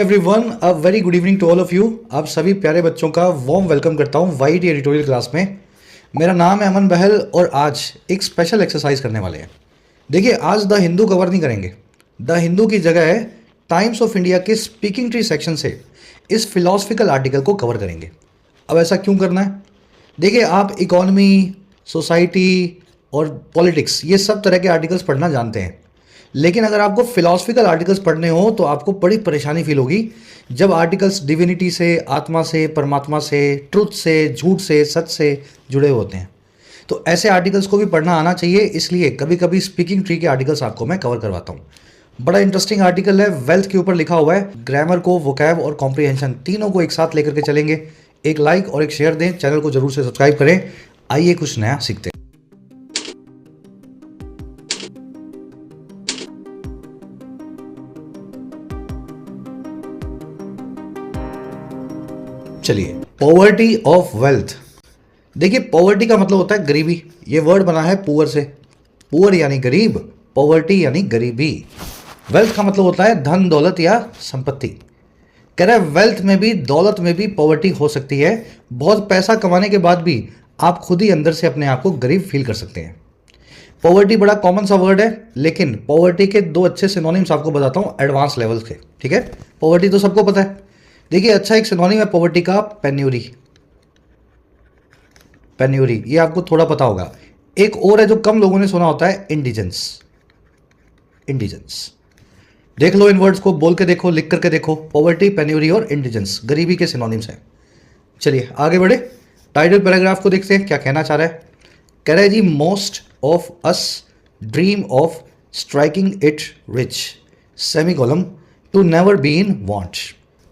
Everyone, a very good evening to all of you. आप सभी प्यारे बच्चों का वार्म वेलकम करता हूं वाईटी एडिटोरियल क्लास में। मेरा नाम है अमन बहल और आज एक स्पेशल एक्सरसाइज करने वाले हैं। देखिए, आज द हिंदू कवर नहीं करेंगे। द हिंदू की जगह है टाइम्स ऑफ इंडिया के स्पीकिंग ट्री सेक्शन से इस फिलोसफिकल आर्टिकल को कवर करेंगे। अब ऐसा क्यों करना है? देखिए, आप इकोनॉमी, सोसाइटी और पॉलिटिक्स ये सब तरह के आर्टिकल्स पढ़ना जानते हैं, लेकिन अगर आपको फिलोसफिकल आर्टिकल्स पढ़ने हो तो आपको बड़ी परेशानी फील होगी जब आर्टिकल्स डिविनिटी से, आत्मा से, परमात्मा से, ट्रुथ से, झूठ से, सच से जुड़े होते हैं। तो ऐसे आर्टिकल्स को भी पढ़ना आना चाहिए, इसलिए कभी कभी स्पीकिंग ट्री के आर्टिकल्स आपको मैं कवर करवाता हूँ। बड़ा इंटरेस्टिंग आर्टिकल है, वेल्थ के ऊपर लिखा हुआ है। ग्रामर को, वोकैब और कॉम्प्रिहेंशन तीनों को एक साथ लेकर के चलेंगे। एक लाइक और एक शेयर दें, चैनल को जरूर से सब्सक्राइब करें। आइए कुछ नया सीखते हैं। चलिए, पॉवर्टी ऑफ वेल्थ। देखिए, पॉवर्टी का मतलब होता है गरीबी। ये वर्ड बना है पुअर से। पुअर यानी गरीब, पॉवर्टी यानी गरीबी। वेल्थ का मतलब होता है धन, दौलत या संपत्ति। कह रहा है वेल्थ में भी, दौलत में भी पॉवर्टी हो सकती है। बहुत पैसा कमाने के बाद भी आप खुद ही अंदर से अपने आप को गरीब फील कर सकते हैं। पॉवर्टी बड़ा कॉमन सा वर्ड है, लेकिन पॉवर्टी के दो अच्छे सिनोनिम्स आपको बताता हूँ एडवांस लेवल के। ठीक है, पॉवर्टी तो सबको पता है। देखिए, अच्छा एक सिनोनिम है पॉवर्टी का, पेन्यूरी। पेन्यूरी ये आपको थोड़ा पता होगा। एक और है जो कम लोगों ने सुना होता है, इंडिजेंस। इंडिजेंस देख लो, इन वर्ड्स को बोल के देखो, लिख करके देखो। पॉवर्टी, पेन्यूरी और इंडिजेंस गरीबी के सिनोनिम्स हैं। चलिए आगे बढ़े, टाइटल पैराग्राफ को देखते हैं क्या कहना चाह रहा है। कह रहा है जी, most of us dream of striking it rich semicolon to never be in want.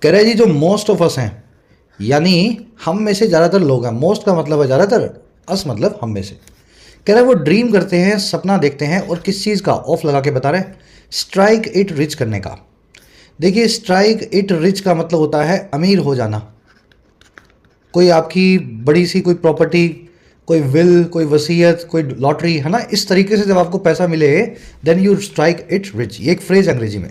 कह रहे हैं जी, जो मोस्ट ऑफ अस हैं यानी हम में से ज़्यादातर लोग हैं। मोस्ट का मतलब है ज़्यादातर, अस मतलब हम में से। कह रहे हैं वो ड्रीम करते हैं, सपना देखते हैं, और किस चीज़ का? ऑफ लगा के बता रहे हैं, स्ट्राइक इट रिच करने का। देखिए, स्ट्राइक इट रिच का मतलब होता है अमीर हो जाना। कोई आपकी बड़ी सी कोई प्रॉपर्टी, कोई विल, कोई वसीयत, कोई लॉटरी, है ना, इस तरीके से जब आपको पैसा मिले then you strike it rich. ये एक फ्रेज अंग्रेजी में।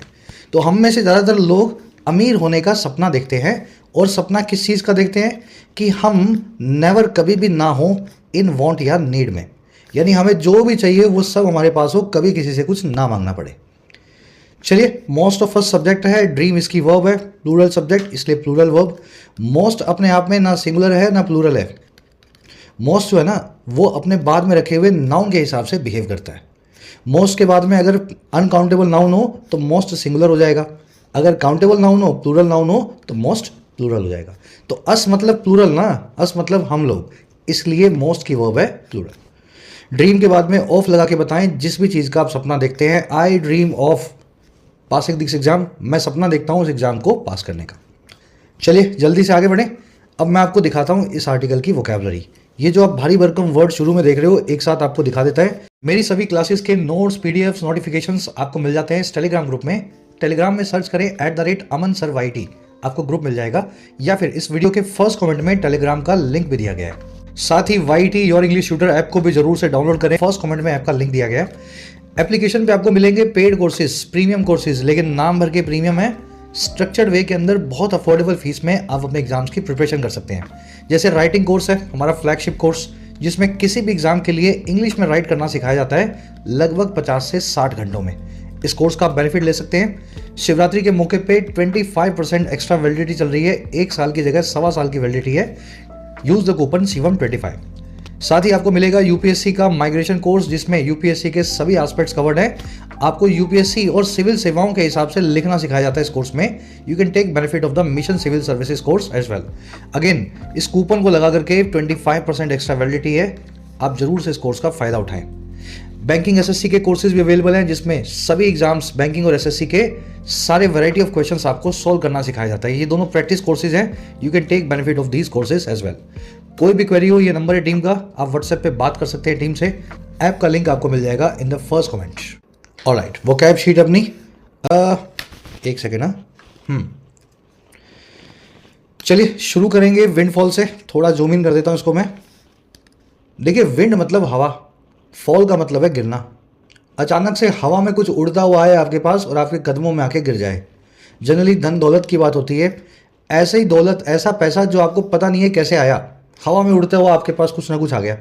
तो हम में से ज़्यादातर लोग अमीर होने का सपना देखते हैं। और सपना किस चीज़ का देखते हैं? कि हम नेवर, कभी भी ना हो इन वांट या नीड में, यानी हमें जो भी चाहिए वो सब हमारे पास हो, कभी किसी से कुछ ना मांगना पड़े। चलिए, मोस्ट ऑफ अस सब्जेक्ट है, ड्रीम इसकी वर्ब है, प्लूरल सब्जेक्ट इसलिए प्लूरल वर्ब। मोस्ट अपने आप में ना सिंगुलर है ना प्लूरल है। मोस्ट जो है ना, वो अपने बाद में रखे हुए नाउन के हिसाब से बिहेव करता है। मोस्ट के बाद में अगर अनकाउंटेबल नाउन हो तो मोस्ट सिंगुलर हो जाएगा, अगर काउंटेबल नाउन हो, प्लूरल नाउन हो, तो मोस्ट प्लूरल हो जाएगा। तो अस मतलब प्लूरल ना, अस मतलब हम लोग, इसलिए मोस्ट की वर्ब है प्लूरल। ड्रीम के बाद में ऑफ लगा के बताएं जिस भी चीज़ का आप सपना देखते हैं। आई dream of passing this exam, मैं सपना देखता हूँ उस एग्जाम को पास करने का। चलिए जल्दी से आगे बढ़ें। अब मैं आपको दिखाता हूँ इस आर्टिकल की वोकैबुलरी। ये जो आप भारी भरकम वर्ड शुरू में देख रहे हो, एक साथ आपको दिखा देता है। मेरी सभी क्लासेस के नोट्स, पीडीएफ्स, नोटिफिकेशंस आपको मिल जाते हैं इस टेलीग्राम ग्रुप में। टेलीग्राम में सर्च करें @अमन सर YT, आपको ग्रुप मिल जाएगा, या फिर इस वीडियो के फर्स्ट कमेंट में टेलीग्राम का लिंक भी दिया गया है। साथ ही YT your English tutor app को भी जरूर से डाउनलोड करें, फर्स्ट कमेंट में ऐप का लिंक दिया गया है। एप्लीकेशन पे आपको मिलेंगे पेड कोर्सेज, प्रीमियम कोर्सेज, लेकिन नाम भर के प्रीमियम है। स्ट्रक्चर्ड वे के अंदर बहुत अफोर्डेबल फीस में आप अपने एग्जाम्स की प्रिपरेशन कर सकते हैं। जैसे राइटिंग कोर्स है हमारा फ्लैगशिप कोर्स, जिसमें किसी भी एग्जाम के लिए इंग्लिश में राइट करना सिखाया जाता है लगभग 50 से 60 घंटों में। इस कोर्स का आप बेनिफिट ले सकते हैं। शिवरात्रि के मौके पे 25% एक्स्ट्रा वैलिडिटी चल रही है, 1 साल की जगह 1.25 साल की वैलिडिटी है। Use the coupon CVM25। साथ ही आपको मिलेगा यूपीएससी का माइग्रेशन कोर्स, जिसमें यूपीएससी के सभी एस्पेक्ट्स कवर्ड हैं। आपको यूपीएससी और सिविल सेवाओं के हिसाब से लिखना सिखाया जाता है इस कोर्स में। You can take benefit of the mission civil services course as well. Again, इस कूपन को लगा करके 25% एक्स्ट्रा वैलिडिटी है, आप जरूर से इस कोर्स का फायदा उठाएं। बैंकिंग एसएससी के कोर्सेज भी अवेलेबल हैं, जिसमें सभी एग्जाम्स बैंकिंग और एसएससी के सारे वैरायटी ऑफ क्वेश्चंस आपको सॉल्व करना सिखाया जाता है। ये दोनों प्रैक्टिस कोर्सेज हैं, you can take benefit of these courses as well. कोई भी क्वेरी हो, ये नंबर है टीम का, आप व्हाट्सएप पे बात कर सकते हैं टीम से। ऐप का लिंक आपको मिल जाएगा in the first comment. Alright, vocab sheet अपनी एक सेकेंड ना। चलिए शुरू करेंगे विंडफॉल से। थोड़ा जूम इन कर देता हूं इसको मैं। देखिए, विंड मतलब हवा, फॉल का मतलब है गिरना। अचानक से हवा में कुछ उड़ता हुआ आए आपके पास और आपके कदमों में आके गिर जाए। जनरली धन दौलत की बात होती है। ऐसे ही दौलत, ऐसा पैसा जो आपको पता नहीं है कैसे आया, हवा में उड़ते हुआ आपके पास कुछ ना कुछ आ गया।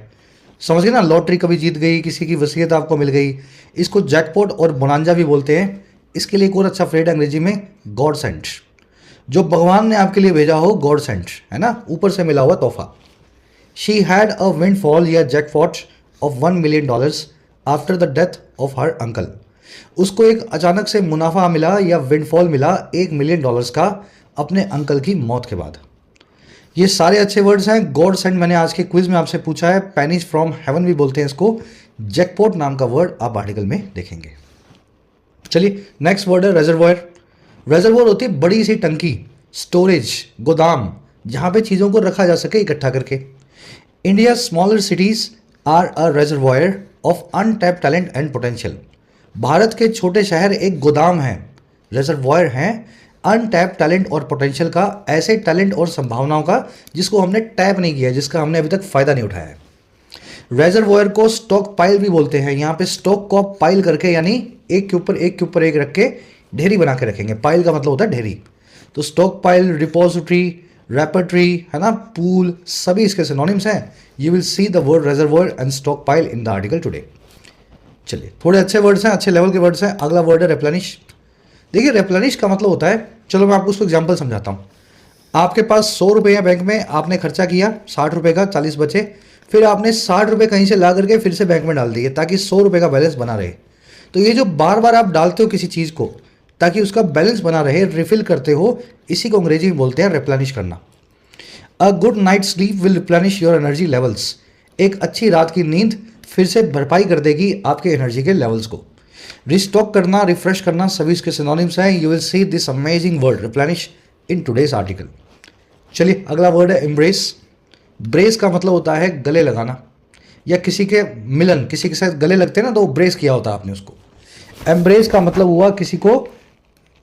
समझ गए ना, लॉटरी कभी जीत गई, किसी की वसीयत आपको मिल गई, इसको जैकपॉट और बोनांजा भी बोलते हैं। इसके लिए एक और अच्छा फ्रेड अंग्रेजी में गॉड सेंट, जो भगवान ने आपके लिए भेजा हो, गॉड सेंट, है ना, ऊपर से मिला हुआ तोहफा। शी हैड अ विंडफॉल या jackpot of $1 million after the death of her uncle. उसको एक अचानक से मुनाफा मिला या विंडफॉल मिला $1 million का अपने अंकल की मौत के बाद। ये सारे अच्छे वर्ड्स हैं। गॉड सेंट मैंने आज के क्विज में आपसे पूछा है, पेनीज फ्रॉम हेवन भी बोलते हैं इसको। जैकपॉट नाम का वर्ड आप आर्टिकल में देखेंगे। चलिए नेक्स्ट वर्ड है रेजर्वॉयर। रेजर्वॉयर होती है बड़ी सी टंकी, स्टोरेज, गोदाम, जहां पे चीज़ों को रखा जा सके इकट्ठा करके। India smaller cities are a reservoir of untapped talent and potential. Bharat के छोटे शहर एक गोदाम है, रेजर्वॉयर हैं अनटैप टैलेंट और पोटेंशियल का, ऐसे टैलेंट और संभावनाओं का जिसको हमने टैप नहीं किया, जिसका हमने अभी तक फायदा नहीं उठाया है। रेजर्वॉयर को स्टॉक पाइल भी बोलते हैं। यहाँ पे स्टॉक को आप पाइल करके, यानी एक के ऊपर एक के ऊपर एक रख के ढेरी बना के रखेंगे। पाइल का मतलब होता है ढेरी। तो स्टॉक पाइल, रिपोजिटरी, रेपर्ट्री, है ना, पूल, सभी इसके सिनोनिम्स हैं। You will see the word reservoir and stock pile in the article today. चलिए थोड़े अच्छे वर्ड्स हैं, अच्छे लेवल के वर्ड्स हैं। अगला वर्ड है रेप्लेनिश। देखिए रेप्लेनिश का मतलब होता है, चलो मैं आपको उसको एग्जांपल समझाता हूँ। आपके पास 100 रुपये है बैंक में, आपने खर्चा किया 60 रुपये का, 40 बचे, फिर आपने 60 रुपये कहीं से ला करके फिर से बैंक में डाल दिए ताकि 100 रुपये का बैलेंस बना रहे। तो ये जो बार बार आप डालते हो किसी चीज़ को ताकि उसका बैलेंस बना रहे, रिफिल करते हो, इसी को अंग्रेजी में बोलते हैं रेप्लेनिश करना। A good night sleep will replenish your energy levels. एक अच्छी रात की नींद फिर से भरपाई कर देगी आपके एनर्जी के लेवल्स को। रिस्टॉक करना, रिफ्रेश करना, सभी इसके सिनोनिम्स हैं। You will see this amazing word replenish in today's article. चलिए अगला वर्ड है एम्ब्रेस। ब्रेस का मतलब होता है गले लगाना या किसी के मिलन, किसी के साथ गले लगते हैं ना तो ब्रेस किया होता है आपने उसको। एम्ब्रेस का मतलब हुआ किसी को,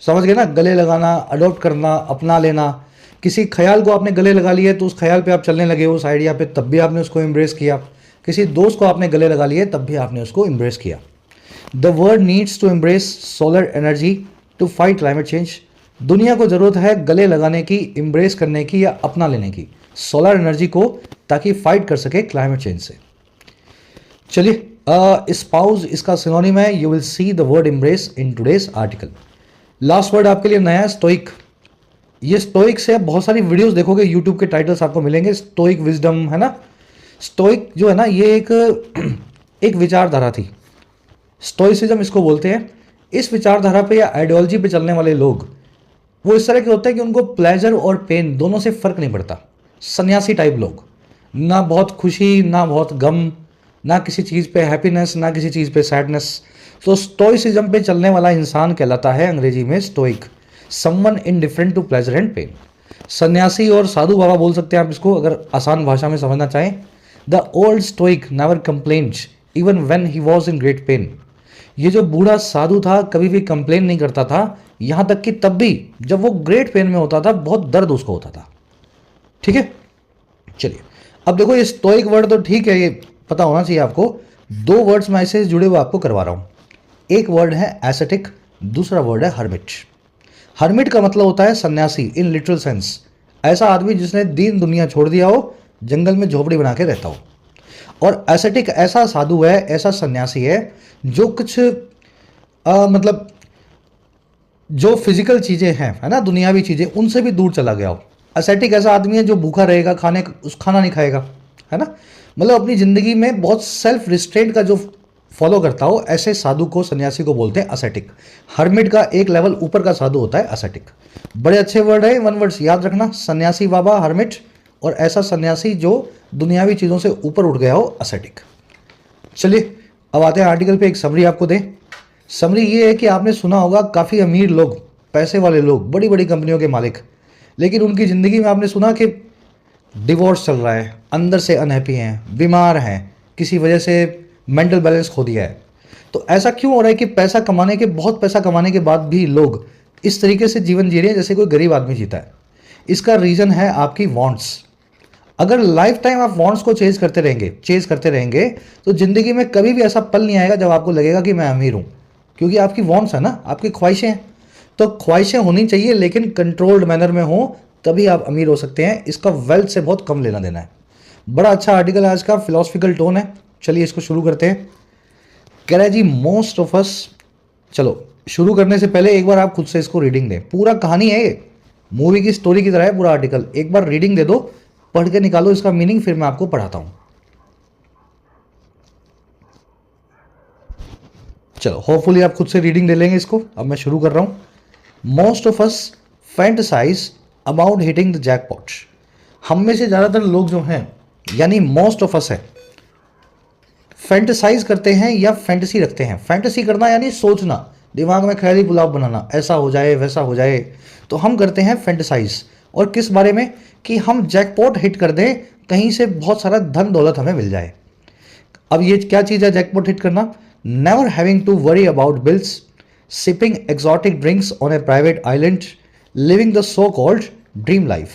समझ गए ना, गले लगाना, अडॉप्ट करना, अपना लेना। किसी ख्याल को आपने गले लगा लिया तो उस ख्याल पे आप चलने लगे हो उस आइडिया पे, तब भी आपने उसको एम्ब्रेस किया। किसी दोस्त को आपने गले लगा लिया तब भी आपने उसको एम्ब्रेस किया। The world needs to embrace solar energy to fight climate change. दुनिया को ज़रूरत है गले लगाने की, एम्ब्रेस करने की या अपना लेने की सोलर एनर्जी को, ताकि फाइट कर सके क्लाइमेट चेंज से। चलिए स्पाउस इसका सिनोनिम है। You will see the word embrace in today's article. Last word आपके लिए नया है स्टोइक। ये स्टोइक से आप बहुत सारी वीडियोस देखोगे, यूट्यूब के टाइटल्स आपको मिलेंगे, स्टोइक विजडम, है ना। स्टोइक जो है ना, ये एक विचारधारा थी, स्टोइसिज्म इसको बोलते हैं। इस विचारधारा पे या आइडियोलॉजी पे चलने वाले लोग वो इस तरह के होते हैं कि उनको प्लेजर और पेन दोनों से फर्क नहीं पड़ता। सन्यासी टाइप लोग, ना बहुत खुशी ना बहुत गम, ना किसी चीज़ पे हैप्पीनेस ना किसी चीज़ पे सैडनेस। तो स्टोइसिज्म पे चलने वाला इंसान कहलाता है अंग्रेजी में stoic, someone indifferent to pleasure and pain. सन्यासी और साधु बाबा बोल सकते हैं आप इसको, अगर आसान भाषा में समझना चाहें। The old stoic never complained even when he was in great pen. ये जो बूढ़ा साधु था कभी भी कंप्लेन नहीं करता था, यहाँ तक कि तब भी जब वो ग्रेट पेन में होता था, बहुत दर्द उसको होता था। ठीक है, चलिए अब देखो, ये स्टोइक वर्ड तो ठीक है, ये पता होना चाहिए आपको। दो वर्ड्स मैं ऐसे जुड़े हुए आपको करवा रहा हूँ। एक वर्ड है एसेटिक, दूसरा वर्ड है हर्मिट। हर्मिट का मतलब होता है सन्यासी इन लिटरल सेंस, ऐसा आदमी जिसने दीन दुनिया छोड़ दिया हो, जंगल में झोपड़ी बना के रहता हो। और एसेटिक ऐसा साधु है, ऐसा सन्यासी है जो कुछ मतलब जो फिजिकल चीज़ें हैं, है ना, दुनियावी चीज़ें, उनसे भी दूर चला गया हो। एसेटिक ऐसा आदमी है जो भूखा रहेगा, खाना नहीं खाएगा, है ना, मतलब अपनी ज़िंदगी में बहुत सेल्फ रिस्ट्रेंट का जो फॉलो करता हो, ऐसे साधु को, सन्यासी को बोलते हैं एसेटिक। हर्मिट का एक लेवल ऊपर का साधु होता है एसेटिक। बड़े अच्छे वर्ड है, वन वर्ड्स याद रखना, सन्यासी बाबा हर्मिट, और ऐसा सन्यासी जो दुनियावी चीज़ों से ऊपर उठ गया हो, एसेटिक। चलिए अब आते हैं आर्टिकल पे, एक समरी आपको दें। समरी ये है कि आपने सुना होगा काफ़ी अमीर लोग, पैसे वाले लोग, बड़ी बड़ी कंपनियों के मालिक, लेकिन उनकी ज़िंदगी में आपने सुना कि डिवोर्स चल रहा है, अंदर से अनहैप्पी हैं, बीमार हैं, किसी वजह से मेंटल बैलेंस खो दिया है। तो ऐसा क्यों हो रहा है कि बहुत पैसा कमाने के बाद भी लोग इस तरीके से जीवन जी रहे हैं जैसे कोई गरीब आदमी जीता है? इसका रीज़न है आपकी वांट्स। अगर लाइफ टाइम आप वांट्स को चेज करते रहेंगे तो ज़िंदगी में कभी भी ऐसा पल नहीं आएगा जब आपको लगेगा कि मैं अमीर हूँ, क्योंकि आपकी वांट्स है ना, आपकी ख्वाहिशें हैं। तो ख्वाहिशें होनी चाहिए लेकिन कंट्रोल्ड मैनर में हो, तभी आप अमीर हो सकते हैं। इसका वेल्थ से बहुत कम लेना देना है। बड़ा अच्छा आर्टिकल है आज का, फिलोसफिकल टोन है। चलिए इसको शुरू करते हैं। कह रहा है जी मोस्ट ऑफ अस, चलो शुरू करने से पहले एक बार आप खुद से इसको रीडिंग दें। पूरा कहानी है ये, मूवी की स्टोरी की तरह है पूरा आर्टिकल। एक बार रीडिंग दे दो, पढ़ के निकालो इसका मीनिंग, फिर मैं आपको पढ़ाता हूं। चलो होपफुली आप खुद से रीडिंग ले लेंगे इसको। अब मैं शुरू कर रहा हूं। Most of us fantasize about hitting the jackpot. हम में से ज़्यादातर लोग जो हैं, यानी मोस्ट ऑफ अस है, फैंटसाइज करते हैं या फैंटेसी रखते हैं। फैंटेसी करना यानी सोचना, दिमाग में ख्याली पुलाव बनाना, ऐसा हो जाए वैसा हो जाए। तो हम करते हैं फैंटसाइज। और किस बारे में? कि हम जैकपॉट हिट कर दें, कहीं से बहुत सारा धन दौलत हमें मिल जाए। अब ये क्या चीज़ है जैकपॉट हिट करना? Never having to worry about bills, sipping exotic drinks on a private island, living the so called dream life.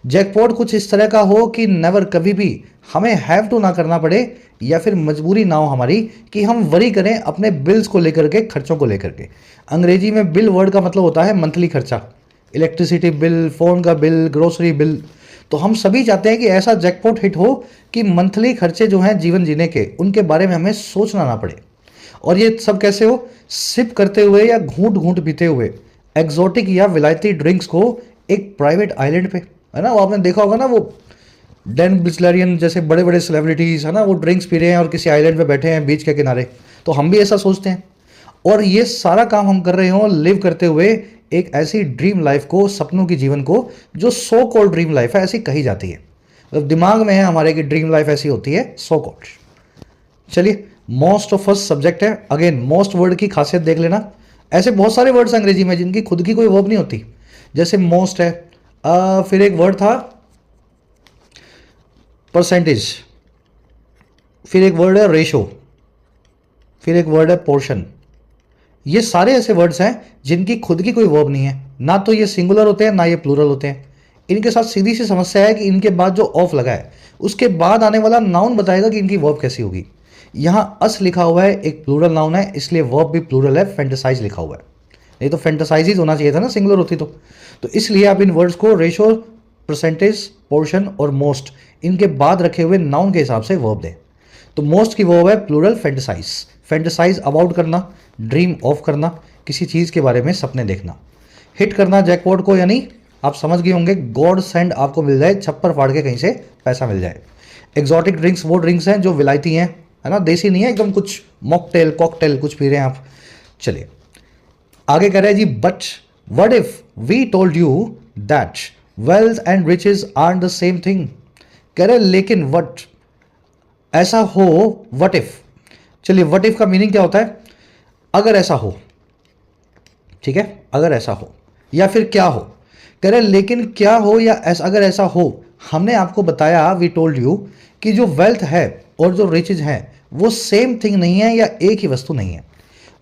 Jackpot कुछ इस तरह का हो कि नेवर, कभी भी हमें हैव टू ना करना पड़े, या फिर मजबूरी ना हो हमारी कि हम वरी करें अपने बिल्स को लेकर के, खर्चों को लेकर के। अंग्रेजी में बिल वर्ड का मतलब होता है मंथली खर्चा, इलेक्ट्रिसिटी बिल, फ़ोन का बिल, ग्रोसरी बिल। तो हम सभी चाहते हैं कि ऐसा जैकपॉट हिट हो कि मंथली खर्चे जो हैं जीवन जीने के, उनके बारे में हमें सोचना ना पड़े। और ये सब कैसे हो? सिप करते हुए या घूंट घूंट पीते हुए एक्सोटिक या विलायती ड्रिंक्स को एक प्राइवेट आइलैंड पे, है ना। वो आपने देखा होगा ना, वो डैन बिस्लेरियन जैसे बड़े बड़े सेलिब्रिटीज़, है ना, वो ड्रिंक्स पी रहे हैं और किसी आइलैंड पे बैठे हैं बीच के किनारे। तो हम भी ऐसा सोचते हैं। और ये सारा काम हम कर रहे हों लिव करते हुए एक ऐसी ड्रीम लाइफ को, सपनों की जीवन को, जो सो कॉल्ड ड्रीम लाइफ है, ऐसी कही जाती है। मतलब दिमाग में है हमारे कि ड्रीम लाइफ ऐसी होती है, सो कॉल्ड। चलिए मोस्ट ऑफ अस सब्जेक्ट है। अगेन मोस्ट वर्ड की खासियत देख लेना। ऐसे बहुत सारे वर्ड्स अंग्रेजी में जिनकी खुद की कोई वर्ब नहीं होती। जैसे मोस्ट है, फिर एक वर्ड था परसेंटेज, फिर एक वर्ड है रेशो, फिर एक वर्ड है पोर्शन। ये सारे ऐसे वर्ड्स हैं जिनकी खुद की कोई वर्ब नहीं है। ना तो ये सिंगुलर होते हैं ना ये प्लूरल होते हैं। इनके साथ सीधी सी समस्या है कि इनके बाद जो ऑफ लगा है उसके बाद आने वाला नाउन बताएगा कि इनकी वर्ब कैसी होगी। यहाँ अस लिखा हुआ है, एक प्लूरल नाउन है, इसलिए वर्ब भी प्लूरल है। फैंटेसाइज लिखा हुआ है, नहीं तो फैंटेसाइज होना चाहिए था ना, सिंगुलर होती तो इसलिए आप इन वर्ड्स को रेशो, परसेंटेज, पोर्शन और मोस्ट, इनके बाद रखे हुए नाउन के हिसाब से वर्ब दें। तो मोस्ट की वर्ब है प्लूरल फैंटेसाइज। फैंटेसाइज अबाउट करना, ड्रीम ऑफ करना, किसी चीज़ के बारे में सपने देखना। हिट करना जैकपॉट को, यानी आप समझ गए होंगे, गॉड सेंड आपको मिल जाए, छप्पर फाड़ के कहीं से पैसा मिल जाए। एक्सॉटिक ड्रिंक्स वो ड्रिंक्स हैं जो विलायती हैं, है ना, देसी नहीं है एकदम, कुछ मॉकटेल कॉकटेल कुछ पी रहे हैं आप। चलिए आगे कह रहे हैं जी, but what if we told you that wealth and riches are the same thing. कह रहे लेकिन वट, ऐसा हो, वट इफ। चलिए वट इफ का मीनिंग क्या होता है? अगर ऐसा हो, ठीक है, अगर ऐसा हो या फिर क्या हो। कह रहे लेकिन क्या हो या अगर ऐसा हो, हमने आपको बताया, वी टोल्ड यू, कि जो वेल्थ है और जो रिचेज है वो सेम थिंग नहीं है या एक ही वस्तु नहीं है।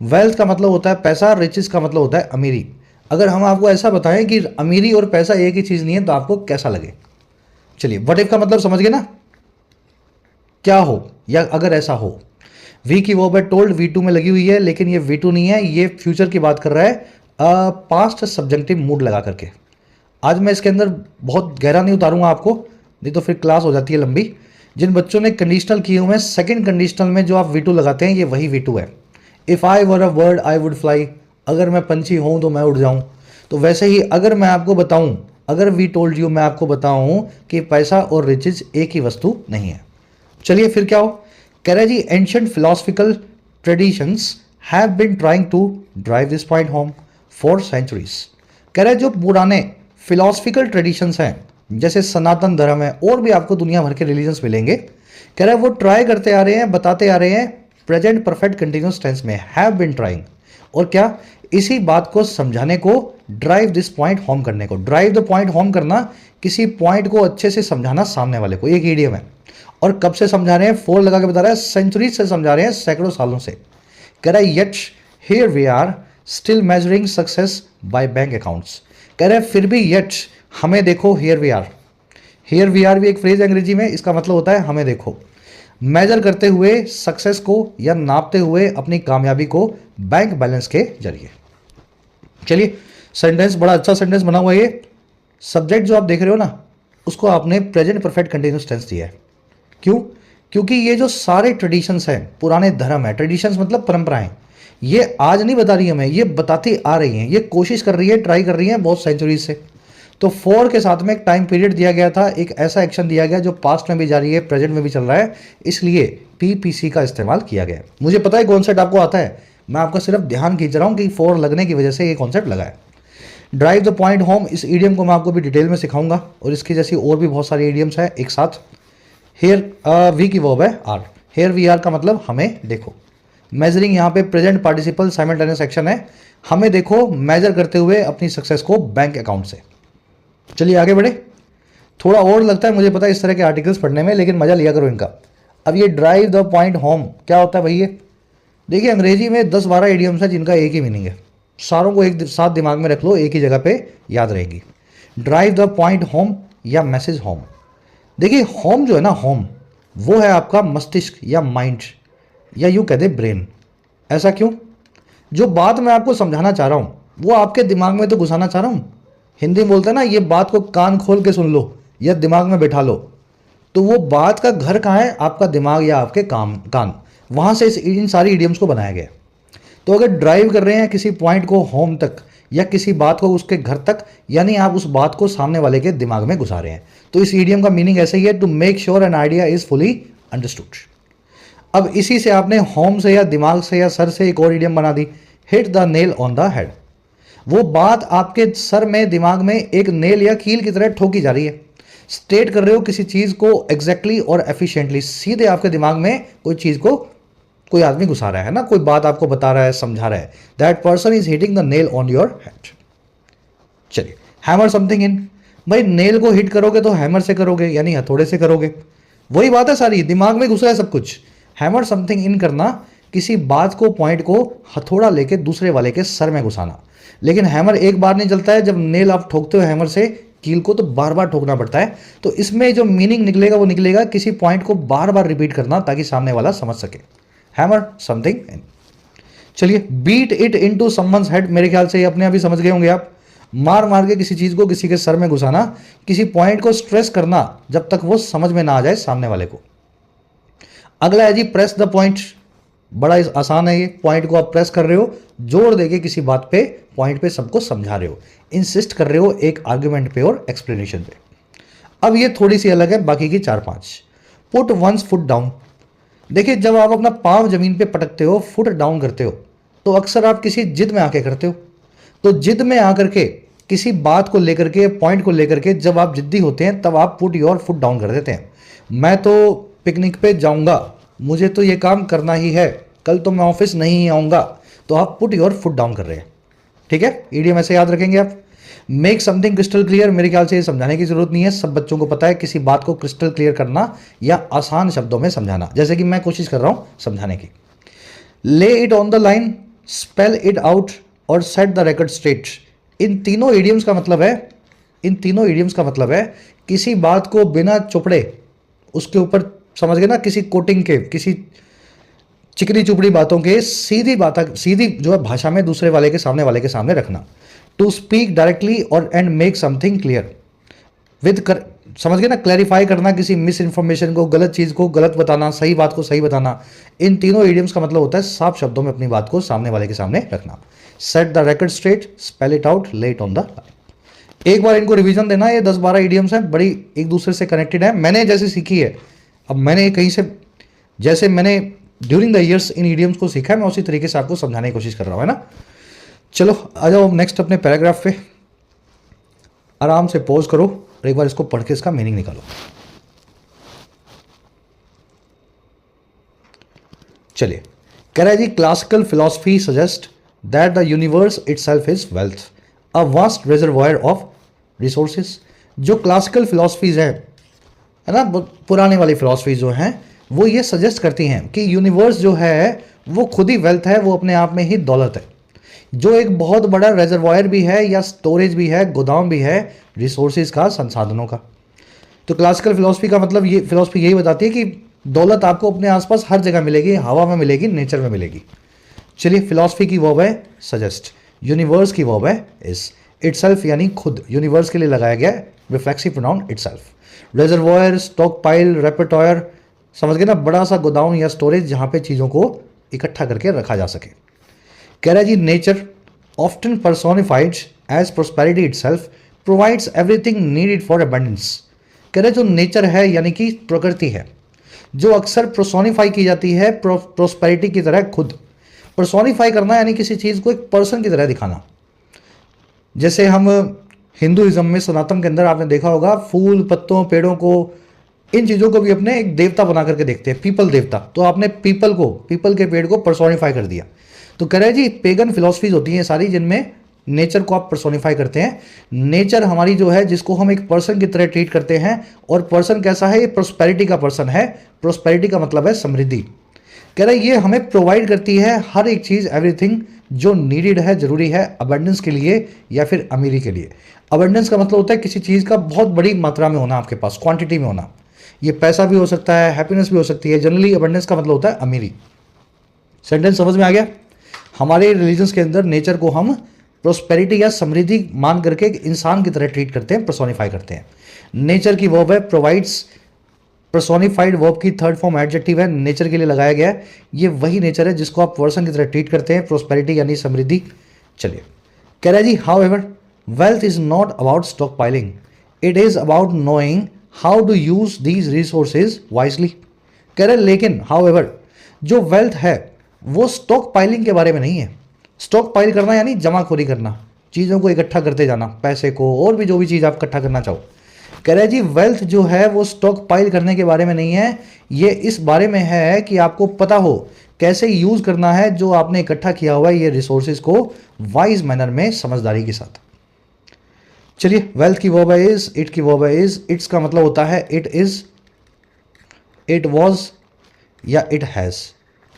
वेल्थ का मतलब होता है पैसा, रिचेज का मतलब होता है अमीरी। अगर हम आपको ऐसा बताएं कि अमीरी और पैसा एक ही चीज़ नहीं है तो आपको कैसा लगे? चलिए व्हाट इफ का मतलब समझ गए ना, क्या हो या अगर ऐसा हो। वी की वर्ब है टोल्ड, V2 में लगी हुई है, लेकिन ये V2 नहीं है, ये फ्यूचर की बात कर रहा है, पास्ट सब्जेक्टिव मूड लगा करके। आज मैं इसके अंदर बहुत गहरा नहीं उतारूंगा आपको, नहीं तो फिर क्लास हो जाती है लंबी। जिन बच्चों ने कंडीशनल किए हुए हैं, सेकंड कंडीशनल में जो आप V2 लगाते हैं, ये वही V2 है। If I were a bird I would fly, अगर मैं पंछी हूँ तो मैं उड़ जाऊँ। तो वैसे ही अगर मैं आपको बताऊँ, अगर वी टोल्ड यू, मैं आपको बताऊँ कि पैसा और रिचेज एक ही वस्तु नहीं है। चलिए फिर क्या हो? कह रहे जी, ancient philosophical traditions have been trying to drive this point home for centuries. कह रहे जो पुराने फिलोसफिकल ट्रेडिशंस हैं, जैसे सनातन धर्म है, और भी आपको दुनिया भर के रिलीजन्स मिलेंगे, कह रहे वो ट्राई करते आ रहे हैं, बताते आ रहे हैं प्रेजेंट परफेक्ट कंटिन्यूस टेंस में, हैव बीन ट्राइंग। और क्या? इसी बात को समझाने को, ड्राइव दिस पॉइंट होम करने को। ड्राइव द पॉइंट होम करना, किसी पॉइंट को अच्छे से समझाना सामने वाले को, एक ईडियम है। और कब से समझा रहे हैं? फोर लगा के बता रहा है, सेंचुरीज से समझा रहे हैं, सैकड़ों सालों से। कह रहा है yet here we are still measuring success by bank accounts. कह रहे हैं फिर भी येट, हमें देखो, here we are. Here we are भी एक फ्रेज अंग्रेजी में, इसका मतलब होता है हमें देखो। मेजर करते हुए सक्सेस को या नापते हुए अपनी कामयाबी को बैंक बैलेंस के जरिए। चलिए सेंटेंस बड़ा अच्छा सेंटेंस बना हुआ है ये। सब्जेक्ट जो आप देख रहे हो ना, उसको आपने प्रेजेंट परफेक्ट कंटिन्यूस टेंस दिया है। क्यों? क्योंकि ये जो सारे ट्रेडिशंस हैं, पुराने धर्म है, ट्रेडिशंस मतलब परंपराएं, ये आज नहीं बता रही हमें, ये बताती आ रही हैं, ये कोशिश कर रही है, ट्राई कर रही है बहुत सेंचुरीज से। तो फॉर के साथ में एक टाइम पीरियड दिया गया था, एक ऐसा एक्शन दिया गया जो पास्ट में भी जारी है, प्रेजेंट में भी चल रहा है, इसलिए पीपीसी का इस्तेमाल किया गया। मुझे पता है कॉन्सेप्ट आपको आता है, मैं आपका सिर्फ ध्यान खींच रहा हूँ कि फॉर लगने की वजह से ये कॉन्सेप्ट लगा है। ड्राइव द पॉइंट होम, इस ईडियम को मैं आपको भी डिटेल में सिखाऊंगा, और इसकी जैसी और भी बहुत सारी ईडियम्स है एक साथ। हेयर वी की वर्ब है आर, हेयर वी आर का मतलब हमें देखो। मेजरिंग यहाँ पे प्रेजेंट पार्टिसिपल साइमल्टेनियस एक्शन है, हमें देखो मेजर करते हुए अपनी सक्सेस को बैंक अकाउंट से। चलिए आगे बढ़े। थोड़ा और लगता है मुझे पता है इस तरह के आर्टिकल्स पढ़ने में, लेकिन मजा लिया करो इनका। अब ये ड्राइव द पॉइंट होम क्या होता है भैया? देखिए अंग्रेजी में 10-12 इडियम्स है जिनका एक ही मीनिंग है, सारों को एक साथ दिमाग में रख लो, एक ही जगह पे याद रहेगी। ड्राइव द पॉइंट होम या मैसेज होम। देखिए होम जो है ना, होम वो है आपका मस्तिष्क या माइंड, या यूँ कह दे ब्रेन। ऐसा क्यों? जो बात मैं आपको समझाना चाह रहा हूँ वो आपके दिमाग में तो घुसाना चाह रहा हूँ। हिंदी में बोलते हैं ना, ये बात को कान खोल के सुन लो या दिमाग में बैठा लो। तो वो बात का घर कहाँ है? आपका दिमाग या आपके कान। वहाँ से इन सारी इडियम्स को बनाया गया। तो अगर ड्राइव कर रहे हैं किसी पॉइंट को होम तक, या किसी बात को उसके घर तक, यानी आप उस बात को सामने वाले के दिमाग में घुसा रहे हैं। तो इस ईडियम का मीनिंग ऐसा ही है, to make sure an idea is fully understood. अब इसी से आपने होम से या दिमाग से या सर से एक और ईडियम बना दी, hit the nail on the head. वो बात आपके सर में, दिमाग में एक नेल या कील की तरह ठोकी जा रही है। स्टेट कर रहे हो किसी चीज को एग्जैक्टली और एफिशिएंटली, सीधे आपके दिमाग में कोई चीज को कोई आदमी घुसा रहा है ना, कोई बात आपको बता रहा है, समझा रहा है। That person is hitting the nail on your head. चलिए, हैमर समथिंग इन। भाई नेल को हिट करोगे तो हैमर से करोगे, यानी हथौड़े से करोगे। वही बात है सारी, दिमाग में घुसा है सब कुछ। हैमर समथिंग इन करना, किसी बात को, पॉइंट को हथौड़ा लेके दूसरे वाले के सर में घुसाना। लेकिन हैमर एक बार नहीं चलता है, जब नेल आप ठोकते हो हैमर से कील को तो बार बार ठोकना पड़ता है। तो इसमें जो मीनिंग निकलेगा वो निकलेगा किसी पॉइंट को बार बार रिपीट करना ताकि सामने वाला समझ सके। Hammer something in. चलिए, beat it into someone's head, मेरे ख्याल से ये अपने आप ही समझ गए होंगे आप। मार मार के किसी चीज को किसी के सर में घुसाना, किसी पॉइंट को स्ट्रेस करना जब तक वो समझ में ना आ जाए सामने वाले को। अगला है जी प्रेस द पॉइंट। बड़ा आसान है ये, पॉइंट को आप प्रेस कर रहे हो, जोर देके किसी बात पे, पॉइंट पे सबको समझा रहे हो, इंसिस्ट कर रहे हो एक आर्ग्यूमेंट पे और एक्सप्लेनेशन पे। अब ये थोड़ी सी अलग है बाकी की 4-5। Put one's foot down. देखिए जब आप अपना पांव जमीन पे पटकते हो, फुट डाउन करते हो, तो अक्सर आप किसी जिद में आके करते हो। तो जिद में आकर के किसी बात को लेकर के, पॉइंट को लेकर के जब आप जिद्दी होते हैं तब आप पुट योर फुट डाउन कर देते हैं। मैं तो पिकनिक पे जाऊंगा, मुझे तो ये काम करना ही है, कल तो मैं ऑफिस नहीं आऊंगा, तो आप पुट योर फुट डाउन कर रहे हैं। ठीक है, ईडियम ऐसे याद रखेंगे आप। मेक समथिंग क्रिस्टल क्लियर, मेरे ख्याल से ये समझाने की जरूरत नहीं है, सब बच्चों को पता है किसी बात को क्रिस्टल क्लियर करना या आसान शब्दों में समझाना, जैसे कि मैं कोशिश कर रहा हूं समझाने की। ले it on the line, spell it out और सेट द रिकॉर्ड स्ट्रेट। इन तीनों ईडियम्स का मतलब है किसी बात को बिना चुपड़े, उसके ऊपर समझ गए ना, किसी कोटिंग के, किसी चिकनी चुपड़ी बातों के सीधी जो है भाषा में दूसरे वाले के सामने रखना। टू स्पीक डायरेक्टली और एंड मेक समथिंग क्लियर समझ गए ना, क्लैरिफाई करना किसी मिस इन्फॉर्मेशन को, गलत चीज को गलत बताना, सही बात को सही बताना। इन तीनों इडियम्स का मतलब होता है साफ शब्दों में अपनी बात को सामने वाले के सामने रखना। Set the record straight, spell it out, ले इट ऑन द लाइन। एक बार इनको रिवीजन देना, ये 10-12 इडियम्स हैं, बड़ी एक दूसरे से कनेक्टेड है। मैंने जैसे सीखी है, अब मैंने कहीं से, जैसे मैंने during the years in idioms को सीखा है, मैं उसी तरीके से आपको समझाने की कोशिश कर रहा हूँ, है ना। चलो आ जाओ नेक्स्ट अपने पैराग्राफ पे। आराम से पॉज करो और एक बार इसको पढ़ के इसका मीनिंग निकालो। चलिए, कह रहा है जी classical philosophy suggest that the universe itself is wealth, a vast reservoir of resources. जो क्लासिकल फिलॉसफीज है ना, पुराने वाली फिलॉसफी जो हैं, वो ये सजेस्ट करती हैं कि यूनिवर्स जो है वो खुद ही वेल्थ है, वो अपने आप में ही दौलत है, जो एक बहुत बड़ा रिजर्वायर भी है या स्टोरेज भी है, गोदाम भी है रिसोर्सेज का, संसाधनों का। तो क्लासिकल फिलॉसफी का मतलब, ये फिलॉसफी यही बताती है कि दौलत आपको अपने आसपास हर जगह मिलेगी, हवा में मिलेगी, नेचर में मिलेगी। चलिए, फिलॉसफी की वर्ब है सजेस्ट, यूनिवर्स की वर्ब है इज। इटसेल्फ यानी खुद, यूनिवर्स के लिए लगाया गया है reflexive pronoun itself. Reservoir, stockpile, repertoire, समझ गए ना, बड़ा सा गोदाम या स्टोरेज जहां पे चीज़ों को इकट्ठा करके रखा जा सके। कह रहा है जी nature often personified as prosperity itself provides everything needed for abundance. कह रहे जो नेचर है यानी कि प्रकृति है, जो अक्सर प्रोसोनिफाई की जाती है प्रोस्पेरिटी की तरह खुद। पर्सोनिफाई करना यानी किसी चीज़ को एक पर्सन की तरह दिखाना। जैसे हम हिंदुइज्म में सनातन के अंदर आपने देखा होगा फूल पत्तों पेड़ों को, इन चीज़ों को भी अपने एक देवता बना करके देखते हैं, पीपल देवता। तो आपने पीपल के पेड़ को पर्सोनिफाई कर दिया। तो कह रहे हैं जी पेगन फिलॉसफीज होती हैं सारी जिनमें नेचर को आप पर्सोनिफाई करते हैं। नेचर हमारी जो है जिसको हम एक पर्सन की तरह ट्रीट करते हैं, और पर्सन कैसा है, ये प्रोस्पेरिटी का पर्सन है। प्रोस्पेरिटी का मतलब है समृद्धि। कह रहे ये हमें प्रोवाइड करती है हर एक चीज़, एवरीथिंग जो नीडेड है, जरूरी है अबंडेंस के लिए या फिर अमीरी के लिए। अबंडेंस का मतलब होता है किसी चीज़ का बहुत बड़ी मात्रा में होना, आपके पास क्वांटिटी में होना। ये पैसा भी हो सकता है, हैप्पीनेस भी हो सकती है। जनरली अबंडेंस का मतलब होता है अमीरी। सेंटेंस समझ में आ गया? हमारे रिलीजन्स के अंदर नेचर को हम प्रोस्पेरिटी या समृद्धि मान करके एक इंसान की तरह ट्रीट करते हैं, पर्सोनिफाई करते हैं। नेचर की वर्ब है प्रोवाइड्स, पर्सोनिफाइड वर्ब की थर्ड फॉर्म एडजेक्टिव है, नेचर के लिए लगाया गया है। ये वही नेचर है जिसको आप पर्सन की तरह ट्रीट करते हैं, प्रोस्पेरिटी यानी समृद्धि। चलिए कह रहा है जी however wealth is not about stockpiling, it is about knowing how to use these resources wisely. कह रहे लेकिन हाउएवर जो वेल्थ है वो स्टॉक पाइलिंग के बारे में नहीं है। स्टॉक पाइल करना यानी जमाखोरी करना, चीज़ों को इकट्ठा करते जाना, पैसे को और भी जो भी चीज़ आप इकट्ठा करना चाहो। कह रहे जी वेल्थ जो है वो स्टॉक पाइल करने के बारे में नहीं है, ये इस बारे में है कि आपको पता हो कैसे यूज़ करना है जो आपने इकट्ठा किया हुआ है ये रिसोर्सेज को वाइज मैनर में, समझदारी के साथ। चलिए वेल्थ की वर्ब है इज, इट की वर्ब है इज। इट्स का मतलब होता है इट इज, इट वॉज या इट हैज़।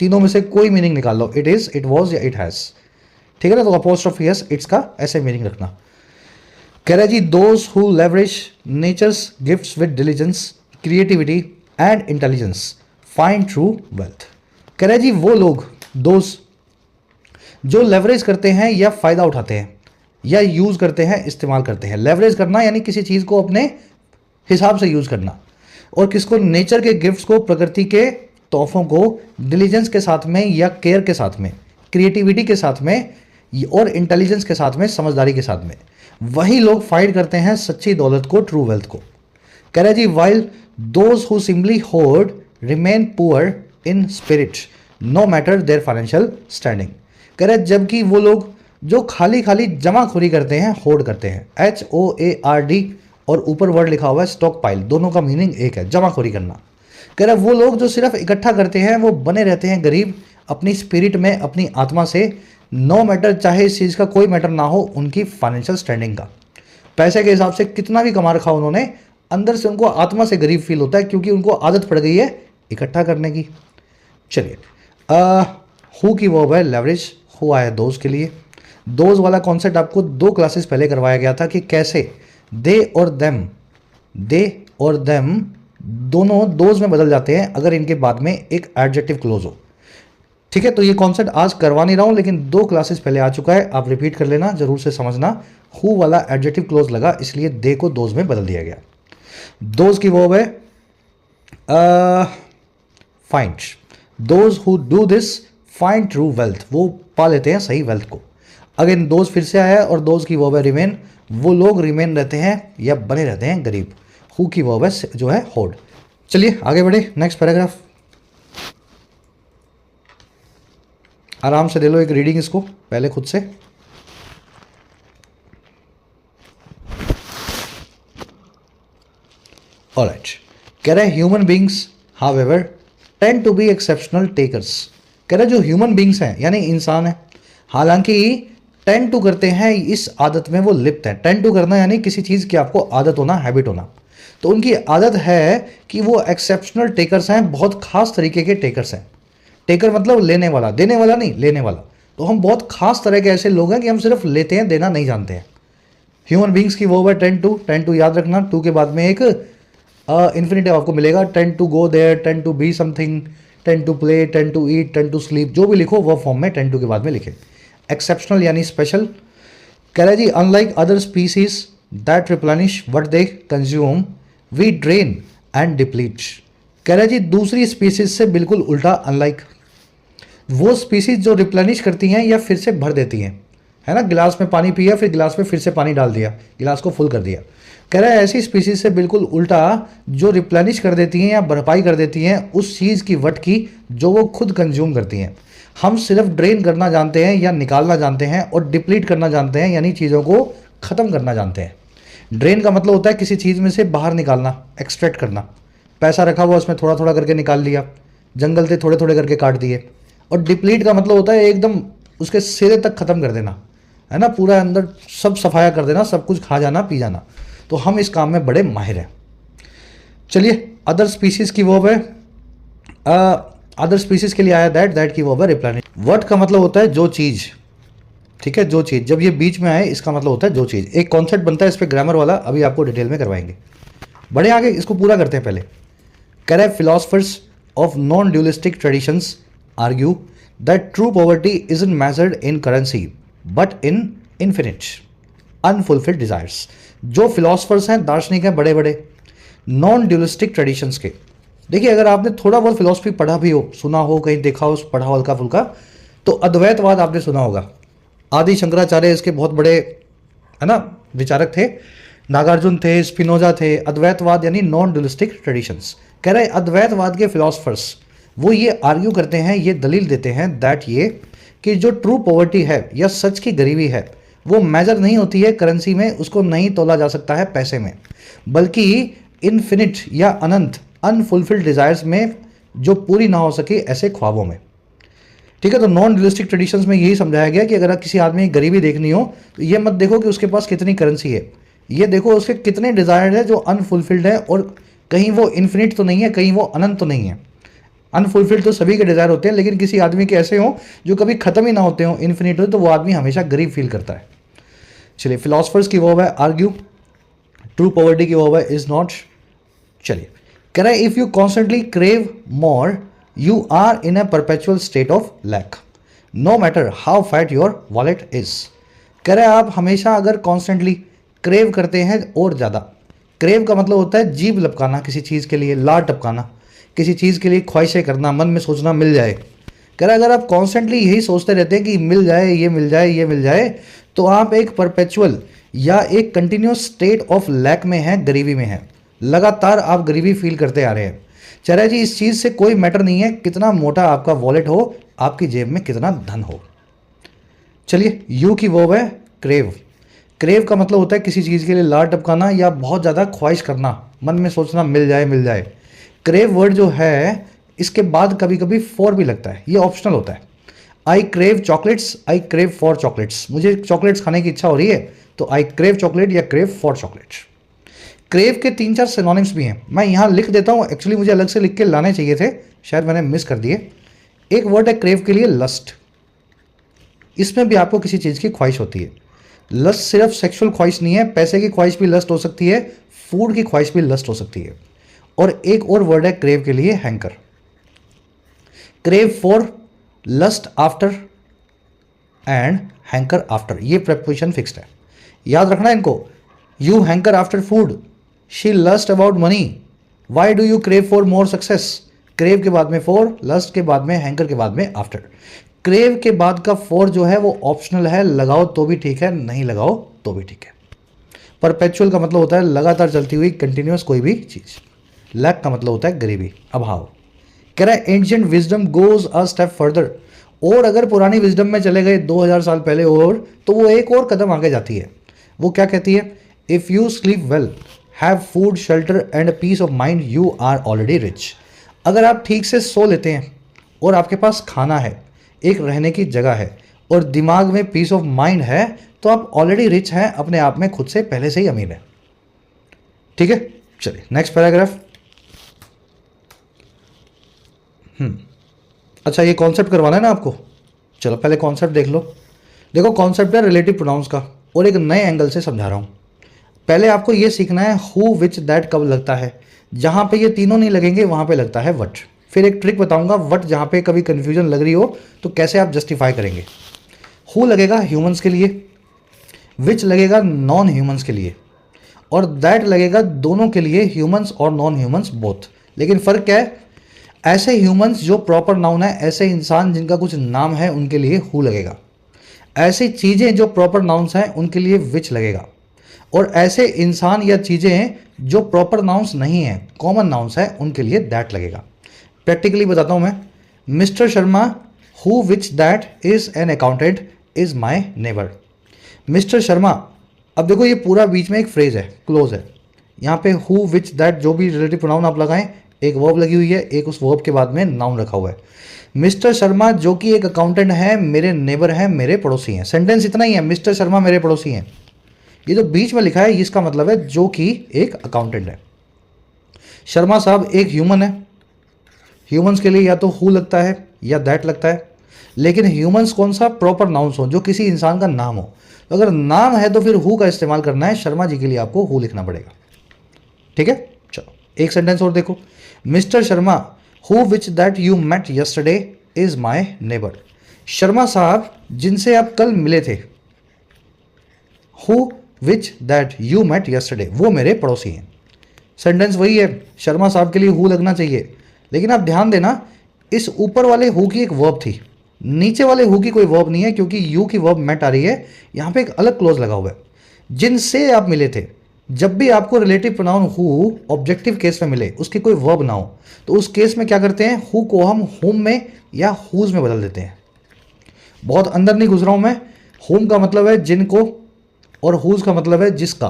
तीनों में से कोई मीनिंग निकाल लो, इट इज, इट वॉज या इट हैज़। ठीक है ना? तो अपोस्ट्रोफी एस इट्स का ऐसे मीनिंग रखना। कह रहा जी those who leverage nature's gifts with diligence, creativity and intelligence find true wealth. कह रहा जी वो लोग, दोज जो लेवरेज करते हैं या फायदा उठाते हैं या यूज करते हैं, इस्तेमाल करते हैं। लेवरेज करना यानी किसी चीज को अपने हिसाब से यूज करना, और किसको, नेचर के गिफ्ट्स को, प्रकृति के तोहफों को डिलीजेंस के साथ में या केयर के साथ में, क्रिएटिविटी के साथ में और इंटेलिजेंस के साथ में, समझदारी के साथ में, वही लोग फाइंड करते हैं सच्ची दौलत को, ट्रू वेल्थ को। कह रहा जी while those who simply hoard remain poor in spirit no matter their financial standing. कह रहा जबकि वो लोग जो खाली खाली जमाखोरी करते हैं, होर्ड करते हैं, HOARD, और ऊपर वर्ड लिखा हुआ है स्टॉक पाइल, दोनों का मीनिंग एक है, जमाखोरी करना। कह रहा वो लोग जो सिर्फ इकट्ठा करते हैं वो बने रहते हैं गरीब अपनी स्पिरिट में, अपनी आत्मा से, नो मैटर, चाहे इस चीज़ का कोई मैटर ना हो उनकी फाइनेंशियल स्टैंडिंग का। पैसे के हिसाब से कितना भी कमा रखा उन्होंने, अंदर से उनको आत्मा से गरीब फील होता है क्योंकि उनको आदत पड़ गई है इकट्ठा करने की। चलिए हु की वर्ब है लेवरेज, हु आया दोज के लिए। दोज वाला कॉन्सेप्ट आपको 2 क्लासेस पहले करवाया गया था कि कैसे दे और देम दोनों दोज में बदल जाते हैं अगर इनके बाद में एक एडजेक्टिव क्लोज हो। ठीक है, तो ये कॉन्सेप्ट आज करवा नहीं रहा हूं, लेकिन 2 क्लासेस पहले आ चुका है, आप रिपीट कर लेना, जरूर से समझना। हु वाला एडजेक्टिव क्लोज लगा इसलिए दे को दोज में बदल दिया गया। दोज की वर्ब है find, those who do this find true wealth, वो पा लेते हैं सही वेल्थ को। अगेन दोज फिर से आया है और दोज की वर्ब है रिमेन, वो लोग रिमेन रहते हैं या बने रहते हैं गरीब। हु की वर्ब है जो है होल्ड। चलिए आगे बढ़े, नेक्स्ट पैराग्राफ। आराम से ले लो एक रीडिंग इसको पहले खुद से। ऑलराइट, कह रहे हैं human beings however tend to be exceptional takers. कह रहे जो ह्यूमन बींग्स हैं यानी इंसान है, हालांकि टेंड टू करते हैं, इस आदत में वो लिप्त है। टेंड टू करना यानी किसी चीज़ की आपको आदत होना, हैबिट होना। तो उनकी आदत है कि वो एक्सेप्शनल टेकर्स हैं, बहुत खास तरीके के टेकर्स हैं। टेकर मतलब लेने वाला, देने वाला नहीं, लेने वाला। तो हम बहुत खास तरह के ऐसे लोग हैं कि हम सिर्फ लेते हैं, देना नहीं जानते हैं। ह्यूमन बींग्स की वर्ब है टेंड टू याद रखना, टू के बाद में एक इन्फिनिटिव आपको मिलेगा, tend to go there, tend to be something, tend to play, tend to eat, tend to sleep, जो भी लिखो वह फॉर्म में टेंड टू के बाद में लिखे। एक्सेप्शनल यानी स्पेशल, कह रहा है जी unlike other species that replenish what they consume we drain and deplete. कह रहा है जी दूसरी स्पीसीज से बिल्कुल उल्टा, अनलाइक वो स्पीसीज जो रिप्लेनिश करती हैं या फिर से भर देती हैं, है ना, गिलास में पानी पिया फिर गिलास में फिर से पानी डाल दिया, गिलास को फुल कर दिया। कह रहा है ऐसी स्पीसीज से बिल्कुल उल्टा जो रिप्लेनिश कर देती हैं या भरपाई कर देती हैं उस चीज़ की वट की जो वो खुद कंज्यूम करती हैं। हम सिर्फ ड्रेन करना जानते हैं या निकालना जानते हैं और डिप्लीट करना जानते हैं, यानी चीज़ों को ख़त्म करना जानते हैं। ड्रेन का मतलब होता है किसी चीज़ में से बाहर निकालना, एक्सट्रैक्ट करना। पैसा रखा हुआ उसमें थोड़ा थोड़ा करके निकाल लिया, जंगल से थोड़े थोड़े करके काट दिए। और डिप्लीट का मतलब होता है एकदम उसके सिरे तक ख़त्म कर देना, है ना, पूरा अंदर सब सफाया कर देना, सब कुछ खा जाना पी जाना। तो हम इस काम में बड़े माहिर हैं। चलिए अदर स्पीसीज की वर्ब है, अदर स्पीसीज के लिए आया दैट की वर्ब है रिप्लेनिश। व्हाट का मतलब होता है जो चीज़, ठीक है, जो चीज़। जब ये बीच में आए इसका मतलब होता है जो चीज़। एक कॉन्सेप्ट बनता है इस पर ग्रामर वाला, अभी आपको डिटेल में करवाएंगे। बड़े आगे इसको पूरा करते हैं। पहले कह रहे philosophers of non dualistic traditions argue that true poverty isn't measured in currency but in infinite unfulfilled desires. जो फिलोसफर्स हैं, दार्शनिक हैं बड़े बड़े नॉन ड्यूलिस्टिक ट्रेडिशंस के। देखिए अगर आपने थोड़ा बहुत फिलोसफी पढ़ा भी हो, सुना हो, कहीं देखा हो, पढ़ा हो हल्का फुल्का, तो अद्वैतवाद आपने सुना होगा। आदि शंकराचार्य इसके बहुत बड़े, है ना, विचारक थे। नागार्जुन थे, स्पिनोजा थे। अद्वैतवाद यानी नॉन ड्यूलिस्टिक ट्रेडिशंस। कह रहे अद्वैतवाद के फिलोसफर्स वो ये आर्ग्यू करते हैं, ये दलील देते हैं दैट ये कि जो ट्रू पॉवर्टी है या सच की गरीबी है वो मेजर नहीं होती है करेंसी में, उसको नहीं तोला जा सकता है पैसे में, बल्कि इनफिनिट या अनंत अनफुलफिल्ड डिजायर्स में, जो पूरी ना हो सके ऐसे ख्वाबों में। ठीक है, तो नॉन रियलिस्टिक ट्रेडिशंस में यही समझाया गया कि अगर किसी आदमी की गरीबी देखनी हो तो ये मत देखो कि उसके पास कितनी करेंसी है, ये देखो उसके कितने डिजायर है जो अनफुलफिल्ड है, और कहीं वो इन्फिनिट तो नहीं है, कहीं वो अनंत तो नहीं है। अनफुलफिल्ड तो सभी के डिजायर होते हैं, लेकिन किसी आदमी के ऐसे हो जो कभी खत्म ही ना होते हो, इन्फिनिट हो, तो वो आदमी हमेशा गरीब फील करता है। चलिए फिलोसफर्स की वर्ब है आर्ग्यू, ट्रू पॉवर्टी की वर्ब है इज नॉट। चलिए कह रहा है if you constantly crave more you are in a perpetual state of lack no matter how fat your wallet is. कह रहा है आप हमेशा अगर कॉन्स्टेंटली क्रेव करते हैं और ज़्यादा, क्रेव का मतलब होता है जीभ लपकाना किसी चीज़ के लिए, लार टपकाना, किसी चीज़ के लिए ख्वाहिशें करना, मन में सोचना मिल जाए। कह रहा है अगर आप कॉन्स्टेंटली यही सोचते रहते हैं कि मिल जाए, ये मिल जाए, ये मिल जाए, तो आप एक परपेचुअल या एक कंटिन्यूस स्टेट ऑफ लैक में हैं, गरीबी में हैं। लगातार आप गरीबी फील करते आ रहे हैं। चला जी इस चीज़ से कोई मैटर नहीं है कितना मोटा आपका वॉलेट हो, आपकी जेब में कितना धन हो। चलिए यू की वर्ब है क्रेव। क्रेव का मतलब होता है किसी चीज़ के लिए लार टपकाना या बहुत ज़्यादा ख्वाहिश करना, मन में सोचना मिल जाए मिल जाए। क्रेव वर्ड जो है इसके बाद कभी कभी फॉर भी लगता है, ये ऑप्शनल होता है। आई crave chocolates, I crave for chocolates, मुझे चॉकलेट्स खाने की इच्छा हो रही है तो आई क्रेव चॉकलेट या क्रेव फॉर चॉकलेट। क्रेव के 3-4 सिनोनिम्स भी हैं, मैं यहाँ लिख देता हूँ, एक्चुअली मुझे अलग से लिख के लाने चाहिए थे, शायद मैंने मिस कर दिए। एक वर्ड है क्रेव के लिए लस्ट, इसमें भी आपको किसी चीज़ की ख्वाहिश होती है। लस्ट सिर्फ सेक्सुअल ख्वाहिश नहीं है, पैसे की ख्वाहिश भी लस्ट हो सकती है, फूड की ख्वाहिश भी लस्ट हो सकती है। और एक और वर्ड है क्रेव के लिए hanker, crave for, lust after and hanker after, ये प्रेपोजिशन फिक्स्ड है, याद रखना इनको। You hanker after food, she lust about money, why do you crave for more success. Crave के बाद में फॉर, लस्ट के बाद में हैंकर के बाद में आफ्टर। क्रेव के बाद का फॉर जो है वो ऑप्शनल है, लगाओ तो भी ठीक है, नहीं लगाओ तो भी ठीक है। परपेचुअल का मतलब होता है लगातार चलती हुई, कंटिन्यूस कोई भी चीज़। लैक का मतलब होता है गरीबी, अभाव। कह रहा है ancient wisdom goes a step further, और अगर पुरानी विजडम में चले गए 2000 साल पहले और, तो वो एक और कदम आगे जाती है। वो क्या कहती है, if you sleep well, have food, shelter and peace of mind, you are already rich. अगर आप ठीक से सो लेते हैं और आपके पास खाना है, एक रहने की जगह है और दिमाग में पीस ऑफ माइंड है, तो आप ऑलरेडी रिच हैं, अपने आप में खुद से पहले से ही अमीर हैं। ठीक है, चलिए नेक्स्ट पैराग्राफ। अच्छा ये कॉन्सेप्ट करवाना है ना आपको, चलो पहले कॉन्सेप्ट देख लो। देखो कॉन्सेप्ट है रिलेटिव प्रोनाउंस का, और एक नए एंगल से समझा रहा हूँ। पहले आपको ये सीखना है हु, विच, दैट कब लगता है। जहाँ पे ये तीनों नहीं लगेंगे वहाँ पे लगता है वट। फिर एक ट्रिक बताऊंगा, वट जहाँ पे कभी कन्फ्यूजन लग रही हो तो कैसे आप जस्टिफाई करेंगे। हु लगेगा ह्यूमंस के लिए, विच लगेगा नॉन ह्यूमंस के लिए, और दैट लगेगा दोनों के लिए, ह्यूमंस और नॉन ह्यूमंस बोथ। लेकिन फ़र्क क्या है, ऐसे ह्यूमंस जो प्रॉपर नाउन है, ऐसे इंसान जिनका कुछ नाम है, उनके लिए हु लगेगा। ऐसी चीज़ें जो प्रॉपर नाउन्स हैं उनके लिए विच लगेगा, और ऐसे इंसान या चीज़ें जो प्रॉपर नाउन्स नहीं हैं, कॉमन नाउन्स हैं, उनके लिए दैट लगेगा। प्रैक्टिकली बताता हूँ मैं। Mister Sharma who which that is an accountant is my neighbour. Mister Sharma, अब देखो ये पूरा बीच में एक फ्रेज है, क्लोज है। यहाँ पे हु विच दैट जो भी रिलेटिव प्रोनाउन आप लगाएं, एक वर्ब लगी हुई है, एक उस वर्ब के बाद में नाउन रखा हुआ है। मिस्टर शर्मा जो कि एक अकाउंटेंट है, मेरे नेबर हैं, मेरे पड़ोसी हैं। सेंटेंस इतना ही है, मिस्टर शर्मा मेरे पड़ोसी हैं। ये जो बीच में लिखा है इसका मतलब है जो कि एक अकाउंटेंट है। शर्मा साहब एक ह्यूमन है। ह्यूमंस के लिए या तो हु लगता है या दैट लगता है, लेकिन ह्यूमंस कौन सा, प्रॉपर नाउन्स हो, जो किसी इंसान का नाम हो। तो अगर नाम है तो फिर हु का इस्तेमाल करना है, शर्मा जी के लिए आपको हु लिखना पड़ेगा। ठीक है, चलो एक सेंटेंस और देखो। Mister Sharma who which that you met yesterday is my neighbour. Sharma साहब जिनसे आप कल मिले थे, who which that you met yesterday, वो मेरे पड़ोसी हैं। सेंटेंस वही है, शर्मा साहब के लिए हु लगना चाहिए, लेकिन आप ध्यान देना इस ऊपर वाले हु की एक वर्ब थी, नीचे वाले हु की कोई वर्ब नहीं है, क्योंकि यू की वर्ब मेट आ रही है। यहाँ पे एक अलग क्लोज लगा हुआ है, जिनसे आप मिले थे। जब भी आपको relative pronoun who objective case में मिले, उसकी कोई वर्ब ना हो, तो उस केस में क्या करते हैं, हु को हम हुम में या हुज में बदल देते हैं। बहुत अंदर नहीं घुस रहा हूं मैं। हुम का मतलब है जिनको, और हुज का मतलब है जिसका।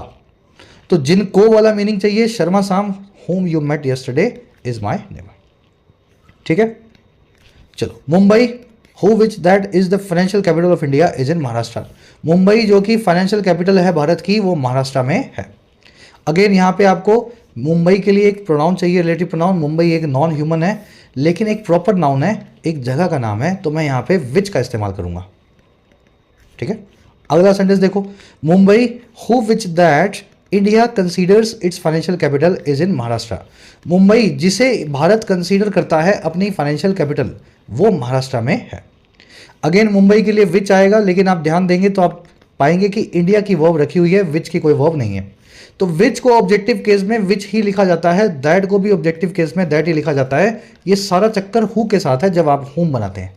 तो जिनको वाला मीनिंग चाहिए, शर्मा साहब whom you met yesterday is my neighbour. ठीक है, चलो Mumbai who which that is the financial capital of India is in Maharashtra. Mumbai जो कि फाइनेंशियल कैपिटल है भारत की, वो महाराष्ट्र में है। अगेन यहाँ पे आपको मुंबई के लिए एक प्रोनाउन चाहिए, रिलेटिव प्रोनाउन। मुंबई एक नॉन ह्यूमन है, लेकिन एक प्रॉपर नाउन है, एक जगह का नाम है, तो मैं यहाँ पे विच का इस्तेमाल करूंगा। ठीक है, अगला सेंटेंस देखो। Mumbai who which that India considers it's financial capital is in Maharashtra. Mumbai जिसे भारत कंसीडर करता है अपनी फाइनेंशियल कैपिटल, वो महाराष्ट्र में है। अगेन मुंबई के लिए विच आएगा, लेकिन आप ध्यान देंगे तो आप पाएंगे कि इंडिया की वर्ब रखी हुई है, विच की कोई वर्ब नहीं है। तो विच को ऑब्जेक्टिव केस में विच ही लिखा जाता है, दैट को भी ऑब्जेक्टिव केस में दैट ही लिखा जाता है। ये सारा चक्कर हु के साथ है जब आप होम बनाते हैं।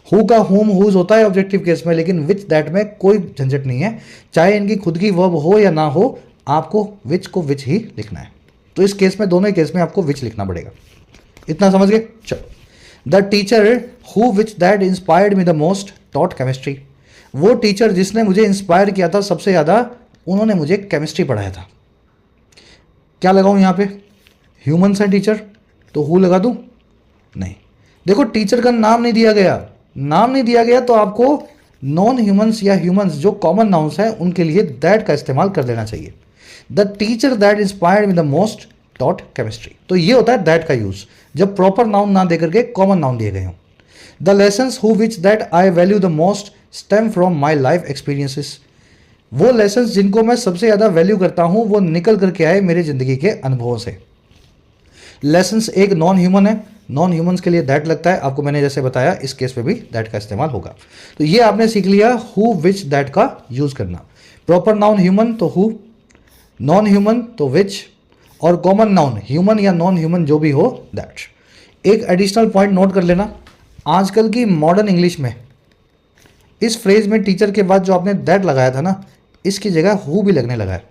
हु का होम हुज होता है ऑब्जेक्टिव केस में, लेकिन विच दैट में कोई झंझट नहीं है। चाहे इनकी खुद की वर्ब हो या ना हो, आपको विच को विच ही लिखना है। तो इस केस में, दोनों ही केस में आपको विच लिखना पड़ेगा। इतना समझ गए, चलो। The teacher who which that inspired me the most taught chemistry. वो टीचर जिसने मुझे इंस्पायर किया था सबसे ज़्यादा, उन्होंने मुझे केमिस्ट्री पढ़ाया था। क्या लगाऊं यहाँ पे, ह्यूमंस है टीचर, तो हु लगा दूं? नहीं, देखो टीचर का नाम नहीं दिया गया। नाम नहीं दिया गया तो आपको नॉन ह्यूमंस या ह्यूमंस जो कॉमन नाउन्स हैं उनके लिए दैट का इस्तेमाल कर देना चाहिए। The teacher that inspired me the most taught chemistry, तो ये होता है दैट का यूज जब प्रॉपर नाउन ना देकर के कॉमन नाउन दिए गए हों। The lessons who which that I value the most stem from my life experiences. वो लेसन्स जिनको मैं सबसे ज़्यादा वैल्यू करता हूं, वो निकल करके आए मेरे जिंदगी के अनुभवों से। लेसन्स एक नॉन ह्यूमन है, नॉन ह्यूमंस के लिए दैट लगता है। आपको मैंने जैसे बताया इस केस पे भी दैट का इस्तेमाल होगा। तो ये आपने सीख लिया हु विच दैट का यूज करना। प्रॉपर नाउन ह्यूमन तो हु, नॉन ह्यूमन तो विच, और कॉमन नाउन ह्यूमन या नॉन ह्यूमन जो भी हो दैट। एक एडिशनल पॉइंट नोट कर लेना, आजकल की मॉडर्न इंग्लिश में इस फ्रेज में टीचर के बाद जो आपने दैट लगाया था ना, इसकी जगह हु भी लगने लगा है।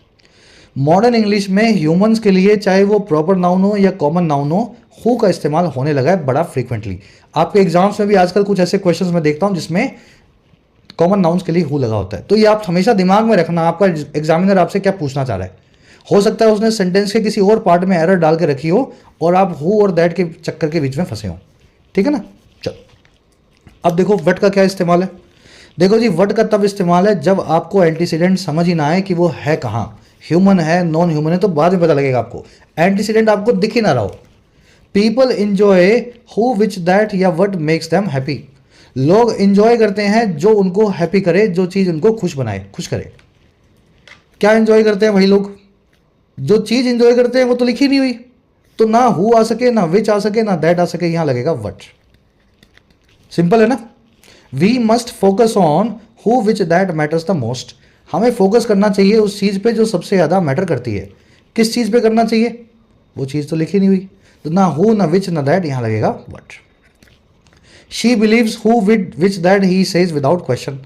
मॉडर्न इंग्लिश में ह्यूमंस के लिए चाहे वो प्रॉपर नाउन हो या कॉमन नाउन हो, हु का इस्तेमाल होने लगा है बड़ा फ्रीक्वेंटली। आपके एग्जाम्स में भी आजकल कुछ ऐसे क्वेश्चंस मैं देखता हूं जिसमें कॉमन नाउन्स के लिए हु लगा होता है। तो ये आप हमेशा दिमाग में रखना, आपका एग्जामिनर आपसे क्या पूछना चाह रहा है। हो सकता है उसने सेंटेंस के किसी और पार्ट में एरर डाल के रखी हो और आप हु और दैट के चक्कर के बीच में फंसे हो। ठीक है ना, चलो अब देखो वट का क्या इस्तेमाल है। देखो जी, वट का तब इस्तेमाल है जब आपको एंटीसीडेंट समझ ही ना आए कि वो है कहाँ, ह्यूमन है नॉन ह्यूमन है, तो बाद में पता लगेगा आपको। एंटीसीडेंट आपको दिख ही ना रहा हो। People enjoy who which that या वट मेक्स देम हैप्पी। लोग इंजॉय करते हैं जो उनको हैप्पी करे, जो चीज़ उनको खुश बनाए, खुश करे। क्या इंजॉय करते हैं वही लोग, जो चीज़ इंजॉय करते हैं वो तो लिखी नहीं हुई, तो ना हु आ सके, ना विच आ सके, ना दैट आ सके, यहां लगेगा वट। सिंपल है ना। We must focus on who which that matters the most. हमें फोकस करना चाहिए उस चीज़ पे जो सबसे ज़्यादा मैटर करती है। किस चीज़ पे करना चाहिए, वो चीज़ तो लिखी नहीं हुई, तो ना हु ना विच ना दैट, यहाँ लगेगा what. She beliefs who with which that he says without question.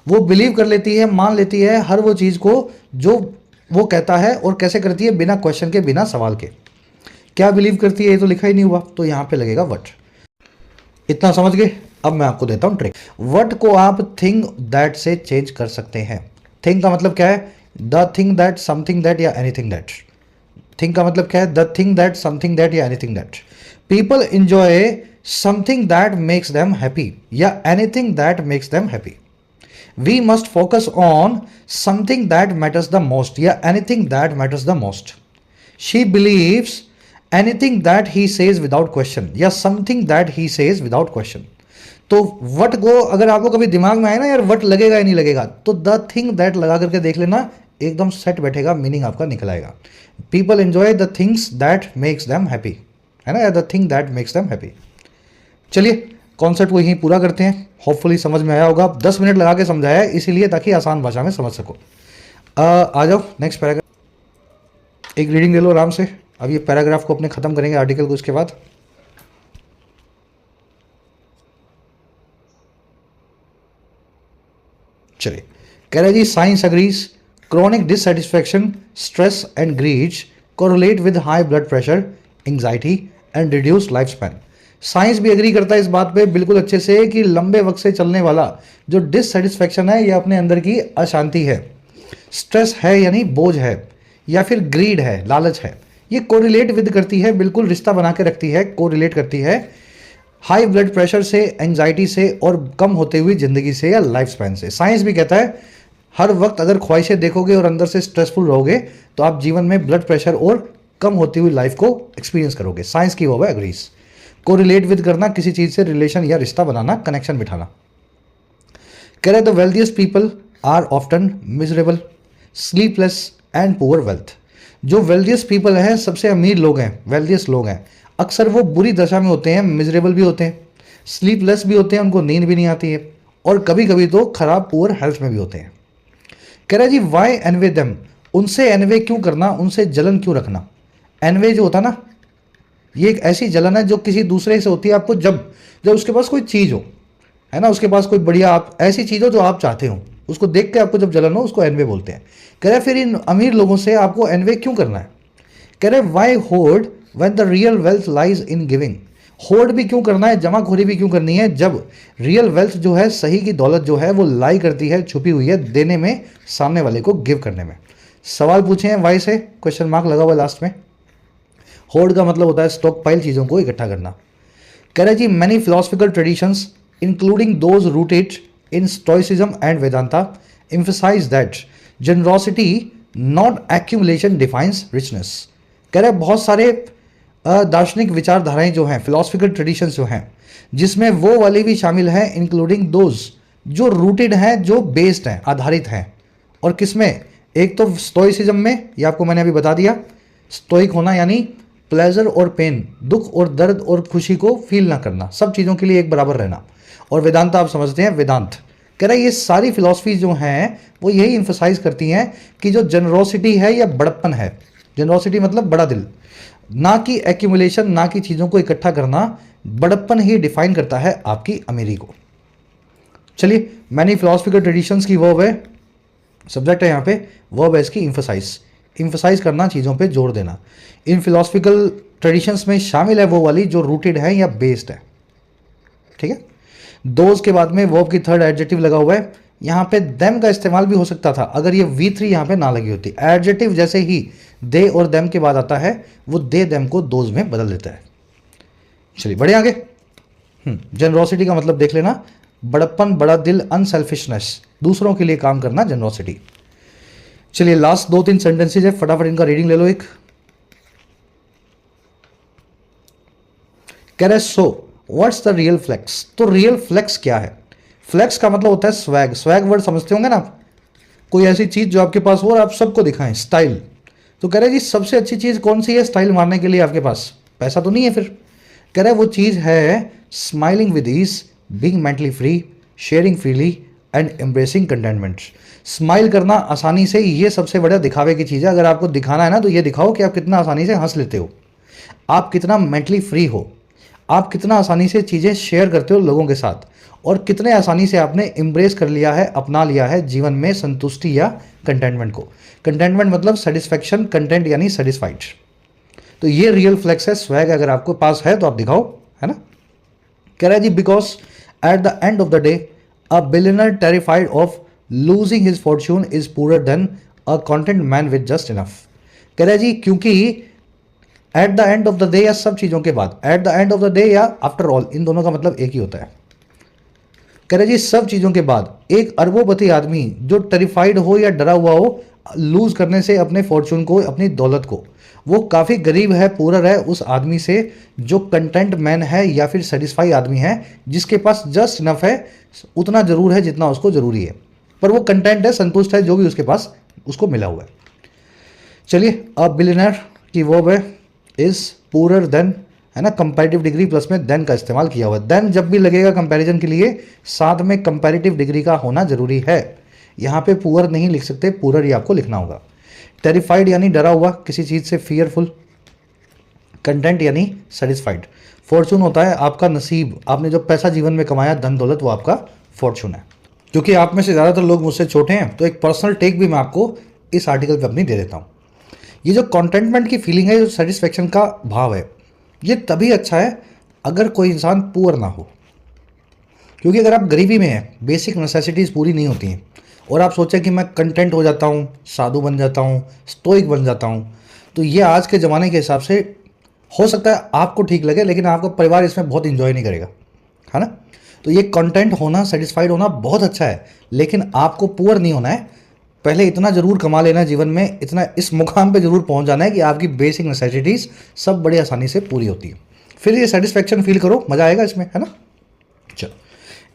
वो बिलीव कर लेती है, मान लेती है हर वो चीज़ को जो वो कहता है, और कैसे करती है, बिना क्वेश्चन के, बिना सवाल के। क्या बिलीव करती है ये तो लिखा ही नहीं हुआ, तो यहाँ पे लगेगा वट। इतना समझ गए। अब मैं आपको देता हूं ट्रिक। वट को आप थिंग दैट से चेंज कर सकते हैं। थिंग का मतलब क्या है, the thing that, something that, या एनीथिंग दैट। थिंग का मतलब क्या है, the thing that, something that, या anything that. People enjoy something that makes them happy, या anything that makes them happy. We must focus on something that matters the most, या anything that matters the most. She believes anything that he says without question, या something that he says without question. तो what को अगर आपको कभी दिमाग में आए ना यार वट लगेगा या नहीं लगेगा, तो द थिंग दैट लगा करके देख लेना, एकदम सेट बैठेगा, मीनिंग आपका निकल आएगा। People enjoy the things that makes them happy, है ना, या the thing that makes them happy. चलिए कॉन्सेप्ट को यहीं पूरा करते हैं। होपफुली समझ में आया होगा। 10 मिनट लगा के समझाया है इसीलिए, ताकि आसान भाषा में समझ सको। आ जाओ नेक्स्ट पैराग्राफ। एक रीडिंग ले लो आराम से। अब ये पैराग्राफ को अपने खत्म करेंगे, आर्टिकल को, उसके बाद। चलिए, कह रहे जी, science agrees chronic dissatisfaction, stress and greed correlate with high blood pressure, anxiety and reduced lifespan। Science भी एग्री करता है इस बात पे बिल्कुल अच्छे से कि लंबे वक्त से चलने वाला जो डिससेटिस्फैक्शन है, या अपने अंदर की अशांति है, स्ट्रेस है यानी बोझ है, या फिर ग्रीड है, लालच है, ये कोरिलेट विद करती है, बिल्कुल रिश्ता बना के रखती है, कोरिलेट करती है हाई ब्लड प्रेशर से, एंजाइटी से, और कम होते हुई जिंदगी से, या लाइफ स्पैन से। साइंस भी कहता है हर वक्त अगर ख्वाहिशें देखोगे और अंदर से स्ट्रेसफुल रहोगे, तो आप जीवन में ब्लड प्रेशर और कम होती हुई लाइफ को एक्सपीरियंस करोगे। साइंस की वो है एग्रीज। को रिलेट विद करना, किसी चीज से रिलेशन या रिश्ता बनाना, कनेक्शन बिठाना। कह रहे the wealthiest people are often miserable, sleepless and poor wealth. जो वेल्थिएस्ट पीपल हैं, सबसे अमीर लोग हैं, वेल्थिएस्ट लोग हैं, अक्सर वो बुरी दशा में होते हैं, मिजरेबल भी होते हैं, स्लीपलेस भी होते हैं, उनको नींद भी नहीं आती है, और कभी कभी तो खराब पुअर हेल्थ में भी होते हैं। कह रहा है जी, वाई एनवे देम, उनसे एनवे क्यों करना, उनसे जलन क्यों रखना। एनवे जो होता ना, ये एक ऐसी जलन है जो किसी दूसरे से होती है आपको, जब जब उसके पास कोई चीज़ हो, है ना, उसके पास कोई बढ़िया आप ऐसी चीज़ हो जो आप चाहते हो, उसको देख के आपको जब जलन हो, उसको एनवे बोलते हैं। कह रहे फिर इन अमीर लोगों से आपको एनवे क्यों करना है। कह रहे why hoard when the real wealth lies in giving. Hoard भी क्यों करना है, जमाखोरी भी क्यों करनी है, जब रियल वेल्थ जो है, सही की दौलत जो है, वो लाई करती है, छुपी हुई है देने में, सामने वाले को गिव करने में। सवाल पूछे हैं वाई से, क्वेश्चन मार्क लगा हुआ लास्ट में। होर्ड का मतलब होता है स्टॉक पाइल, चीज़ों को इकट्ठा करना। कह रहे जी, many philosophical traditions including those rooted in stoicism and Vedanta emphasize that generosity not accumulation defines richness। कह रहे बहुत सारे दार्शनिक विचारधाराएं जो हैं, फिलोसफिकल ट्रेडिशंस जो हैं, जिसमें वो वाली भी शामिल हैं, इंक्लूडिंग दोज जो रूटेड हैं, जो बेस्ड हैं, आधारित हैं, और किसमें, एक तो स्टोइसिज्म में, ये आपको मैंने अभी बता दिया, स्टोइक होना यानी प्लेजर और पेन, दुख और दर्द और खुशी को फील ना करना, सब चीज़ों के लिए एक बराबर रहना। और वेदांत आप समझते हैं, वेदांत कह रहा है ये सारी फिलॉसफी जो हैं वो यही इम्फसाइज करती हैं कि जो जनरोसिटी है या बड़प्पन है, जनरोसिटी मतलब बड़ा दिल, ना कि एक्यूमुलेशन, ना कि चीज़ों को इकट्ठा करना, बड़प्पन ही डिफाइन करता है आपकी अमीरी को। चलिए, मैनी फिलोसफिकल ट्रेडिशंस की वर्ब है, सब्जेक्ट है यहाँ पे, वर्ब है इसकी इम्फसाइज, इम्फसाइज करना, चीज़ों पे जोर देना। इन फिलोसफिकल ट्रेडिशंस में शामिल है वो वाली जो रूटेड है या बेस्ड है, ठीक है। दोज के बाद में वर्ब की थर्ड एडजेक्टिव लगा हुआ है, यहाँ पे देम का इस्तेमाल भी हो सकता था अगर ये V3 यहाँ पे ना लगी होती। एडजेक्टिव जैसे ही दे और देम के बाद आता है, वो दे देम को दोज में बदल देता है। चलिए बढ़े आगे। जनरोसिटी का मतलब देख लेना, बड़प्पन, बड़ा दिल, अनसेल्फिशनेस, दूसरों के लिए काम करना, जनरोसिटी। चलिए लास्ट 2-3 सेंटेंसेज है, फटाफट इनका रीडिंग ले लो एक। कह रहे so what's the real flex, तो रियल फ्लेक्स क्या है। फ्लेक्स का मतलब होता है स्वैग, स्वैग वर्ड समझते होंगे ना आप, कोई ऐसी चीज जो आपके पास हो और आप सबको दिखाएं, स्टाइल। तो कह रहे जी सबसे अच्छी चीज कौन सी है स्टाइल मारने के लिए आपके पास, पैसा तो नहीं है फिर। कह रहे वो चीज है smiling with ease, being mentally free, sharing freely, and embracing contentment. Smile करना आसानी से, ये सबसे बड़ा दिखावे की चीज़ है। अगर आपको दिखाना है ना तो ये दिखाओ कि आप कितना आसानी से हंस लेते हो, आप कितना मेंटली फ्री हो, आप कितना आसानी से चीज़ें शेयर करते हो लोगों के साथ, और कितने आसानी से आपने एम्ब्रेस कर लिया है, अपना लिया है जीवन में संतुष्टि या कंटेंटमेंट को। कंटेंटमेंट मतलब सेटिस्फैक्शन, कंटेंट यानी सेटिस्फाइड। तो ये रियल फ्लेक्स है, स्वैग अगर आपको पास है तो आप दिखाओ, है ना। कह रहा है जी, because at the end of the day a billionaire terrified of losing his fortune is poor than a content man with just enough. कह रहा है जी, क्योंकि at the end of the day या सब चीज़ों के बाद, at the end of the day या आफ्टर ऑल, इन दोनों का मतलब एक ही होता है। कह रहे जी, सब चीज़ों के बाद एक अरबोपति आदमी जो टेरिफाइड हो या डरा हुआ हो लूज करने से अपने फॉर्चून को, अपनी दौलत को, वो काफ़ी गरीब है, पुअर है उस आदमी से जो कंटेंट मैन है या फिर सेटिस्फाई आदमी है, जिसके पास जस्ट इनफ है, उतना जरूर है जितना उसको जरूरी है, पर वो कंटेंट है, संतुष्ट है जो भी उसके पास उसको मिला हुआ है। चलिए, अब बिलियनर की वर्ब है इज पुअर देन, है ना, कंपैरेटिव डिग्री प्लस में देन का इस्तेमाल किया हुआ है। देन जब भी लगेगा कंपैरिजन के लिए, साथ में कंपैरेटिव डिग्री का होना जरूरी है। यहाँ पे पुअर नहीं लिख सकते, पुअर ही आपको लिखना होगा। टेरिफाइड यानी डरा हुआ किसी चीज़ से, फियरफुल। कंटेंट यानी सेटिस्फाइड। फॉर्चून होता है आपका नसीब, आपने जो पैसा जीवन में कमाया, धन दौलत, वो आपका फॉर्चून है। क्योंकि आप में से ज़्यादातर लोग मुझसे छोटे हैं तो एक पर्सनल टेक भी मैं आपको इस आर्टिकल पे अपनी दे देता हूँ। ये जो कंटेंटमेंट की फीलिंग है, जो सेटिस्फेक्शन का भाव है, ये तभी अच्छा है अगर कोई इंसान पुअर ना हो। क्योंकि अगर आप गरीबी में हैं, बेसिक नेसेसिटीज़ पूरी नहीं होती हैं, और आप सोचें कि मैं कंटेंट हो जाता हूँ, साधु बन जाता हूँ, स्टोइक बन जाता हूँ, तो ये आज के ज़माने के हिसाब से हो सकता है आपको ठीक लगे, लेकिन आपका परिवार इसमें बहुत इंजॉय नहीं करेगा, है ना। तो ये कंटेंट होना, सेटिस्फाइड होना बहुत अच्छा है, लेकिन आपको पुअर नहीं होना है। पहले इतना ज़रूर कमा लेना है जीवन में, इतना इस मुकाम पे ज़रूर पहुंच जाना है कि आपकी बेसिक नेसेसिटीज़ सब बड़ी आसानी से पूरी होती है। फिर ये सेटिस्फेक्शन फील करो, मज़ा आएगा इसमें, है ना। चलो,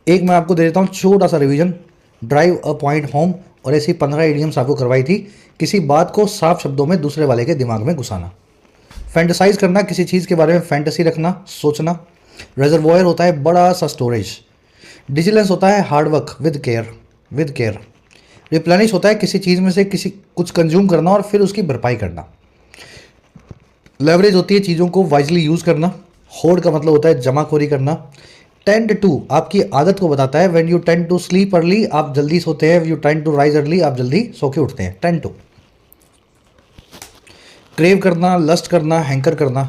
एक मैं आपको दे देता हूँ छोटा सा revision. Drive a point home, और ऐसी 15 इडियम्स आपको करवाई थी। किसी बात को साफ शब्दों में दूसरे वाले के दिमाग में घुसाना। फैंटेसाइज करना, किसी चीज़ के बारे में फैंटेसी रखना, सोचना। रिजर्वोयर होता है बड़ा सा स्टोरेज। डिजिलेंस होता है हार्डवर्क विद केयर। रिप्लेनिश होता है किसी चीज़ में से कुछ कंज्यूम करना और फिर उसकी भरपाई करना। लेवरेज होती है चीज़ों को वाइजली यूज़ करना। होर्ड का मतलब होता है जमाखोरी करना। टेंड टू आपकी आदत को बताता है। When you tend to sleep early, आप जल्दी सोते हैं। You tend to rise early, आप जल्दी सो के उठते हैं। Tend to. क्रेव करना, लस्ट करना, हैंकर करना,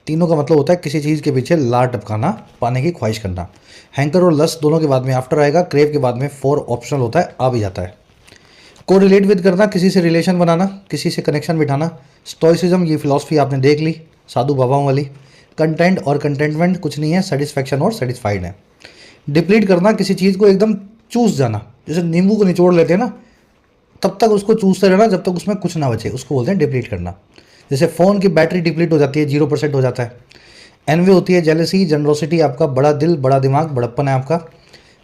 तीनों का मतलब होता है किसी चीज़ के पीछे लार टपकाना, पाने की ख्वाहिश करना। हैंकर और लस्ट दोनों के बाद में आफ्टर आएगा, क्रेव के बाद में फॉर ऑप्शनल होता है, आ भी जाता है। को रिलेट विद करना, किसी से रिलेशन बनाना, किसी से कनेक्शन बिठाना। स्टोइसिज्म, ये फिलॉसफी आपने देख ली, साधु बाबाओं वाली। कंटेंट और कंटेंटमेंट कुछ नहीं है, सेटिस्फैक्शन और सेटिस्फाइड है। डिप्लीट करना, किसी चीज़ को एकदम चूस जाना, जैसे नींबू को निचोड़ लेते हैं ना, तब तक उसको चूसते रहना जब तक उसमें कुछ ना बचे, उसको बोलते हैं डिप्लीट करना। जैसे फ़ोन की बैटरी डिप्लीट हो जाती है, 0% हो जाता है। एनवी होती है जेलसी, जनरोसिटी आपका बड़ा दिल, बड़ा दिमाग, बड़प्पन है आपका।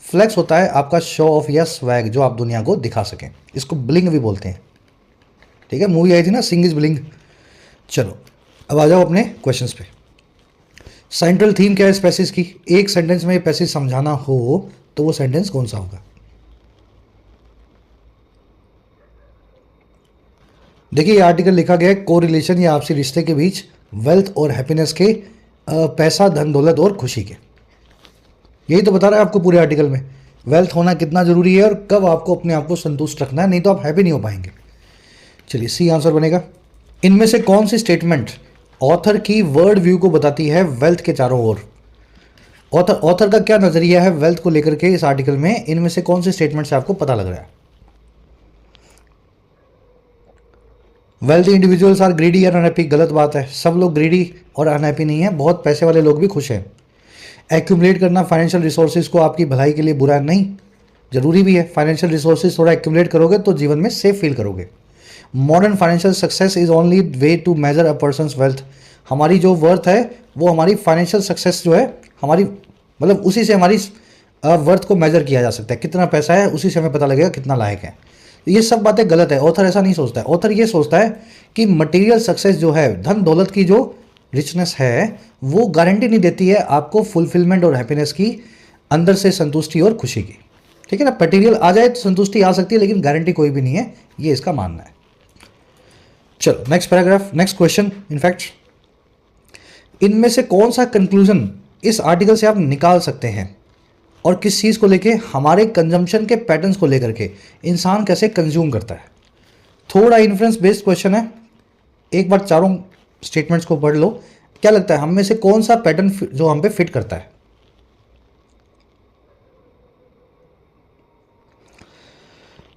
फ्लेक्स होता है आपका शो ऑफ या स्वैग, जो आप दुनिया को दिखा सकें, इसको ब्लिंग भी बोलते हैं। ठीक है, मूवी आई थी ना सिंग इज ब्लिंग। चलो अब आ जाओ अपने क्वेश्चंस पे। सेंट्रल थीम क्या है इस पैसेज की? एक सेंटेंस में ये पैसेज समझाना हो तो वो सेंटेंस कौन सा होगा? देखिए, ये आर्टिकल लिखा गया है कोरिलेशन या आपसी रिश्ते के बीच वेल्थ और हैप्पीनेस के, पैसा, धन दौलत और खुशी के। यही तो बता रहा है आपको पूरे आर्टिकल में, वेल्थ होना कितना ज़रूरी है और कब आपको अपने आप को संतुष्ट रखना है, नहीं तो आप हैप्पी नहीं हो पाएंगे। चलिए, सी आंसर बनेगा। इनमें से कौन सी स्टेटमेंट ऑथर की वर्ल्ड व्यू को बताती है वेल्थ के चारों ओर? ऑथर का क्या नज़रिया है वेल्थ को लेकर के इस आर्टिकल में? इनमें से कौन सी स्टेटमेंट से आपको पता लग रहा है? वेल्थी इंडिविजुअल्स आर ग्रीडी और अनहैप्पी, गलत बात है। सब लोग ग्रीडी और अनहैप्पी नहीं है, बहुत पैसे वाले लोग भी खुश हैं। एक्यूमुलेट करना फाइनेंशियल रिसोर्सेज को आपकी भलाई के लिए बुरा नहीं, जरूरी भी है। फाइनेंशियल रिसोर्सेज थोड़ा एक्यूमुलेट करोगे तो जीवन में सेफ फील करोगे। Modern financial success is only way to measure a person's wealth. हमारी जो वर्थ है वो हमारी फाइनेंशियल सक्सेस जो है हमारी, मतलब उसी से हमारी वर्थ को मेजर किया जा सकता है। कितना पैसा है उसी से हमें पता लगेगा कितना लायक है। ये सब बातें गलत है, ऑथर ऐसा नहीं सोचता है। ऑथर ये सोचता है कि मटेरियल सक्सेस जो है, धन दौलत की जो रिचनेस है, वो गारंटी नहीं देती है आपको फुलफिलमेंट और हैप्पीनेस की, अंदर से संतुष्टि और खुशी की। ठीक है ना, मटेरियल आ जाए तो संतुष्टि आ सकती है, लेकिन गारंटी कोई भी नहीं है, ये इसका मानना है। चलो next paragraph, next question. In fact इनमें से कौन सा कंक्लूजन इस आर्टिकल से आप निकाल सकते हैं और किस चीज़ को लेके, हमारे कंजम्पशन के पैटर्न्स को लेकर के इंसान कैसे कंज्यूम करता है। थोड़ा इन्फ्लुएंस बेस्ड क्वेश्चन है, एक बार चारों स्टेटमेंट्स को पढ़ लो, क्या लगता है हम में से कौन सा पैटर्न जो हम पे फिट करता है।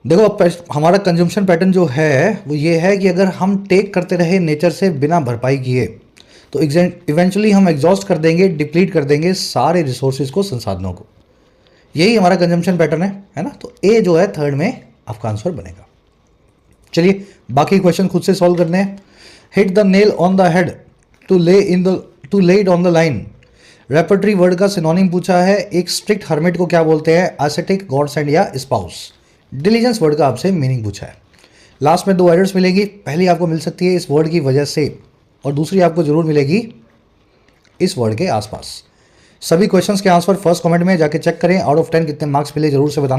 देखो अब हमारा कंजम्पशन पैटर्न जो है वो ये है कि अगर हम टेक करते रहे नेचर से बिना भरपाई किए तो इवेंचुअली हम एग्जॉस्ट कर देंगे, डिप्लीट कर देंगे सारे रिसोर्सेज को, संसाधनों को। यही हमारा कंजम्पशन पैटर्न है ना। तो ए जो है थर्ड में आपका आंसर बनेगा। चलिए बाकी क्वेश्चन खुद से सॉल्व करने हैं। Hit the nail on the head to lay it on the line. Repertory word का सिनोनिम पूछा है। एक स्ट्रिक्ट हर्मिट को क्या बोलते हैं, एसेटिक, गॉडसेंड या स्पाउस। डिलीजेंस वर्ड का आपसे मीनिंग पूछा है। लास्ट में 2 एरर्स मिलेगी, पहली आपको मिल सकती है इस वर्ड की वजह से और दूसरी आपको जरूर मिलेगी इस वर्ड के आसपास। सभी क्वेश्चंस के आंसर फर्स्ट कमेंट में जाके चेक करें। आउट ऑफ 10 कितने मार्क्स मिले जरूर से बताना।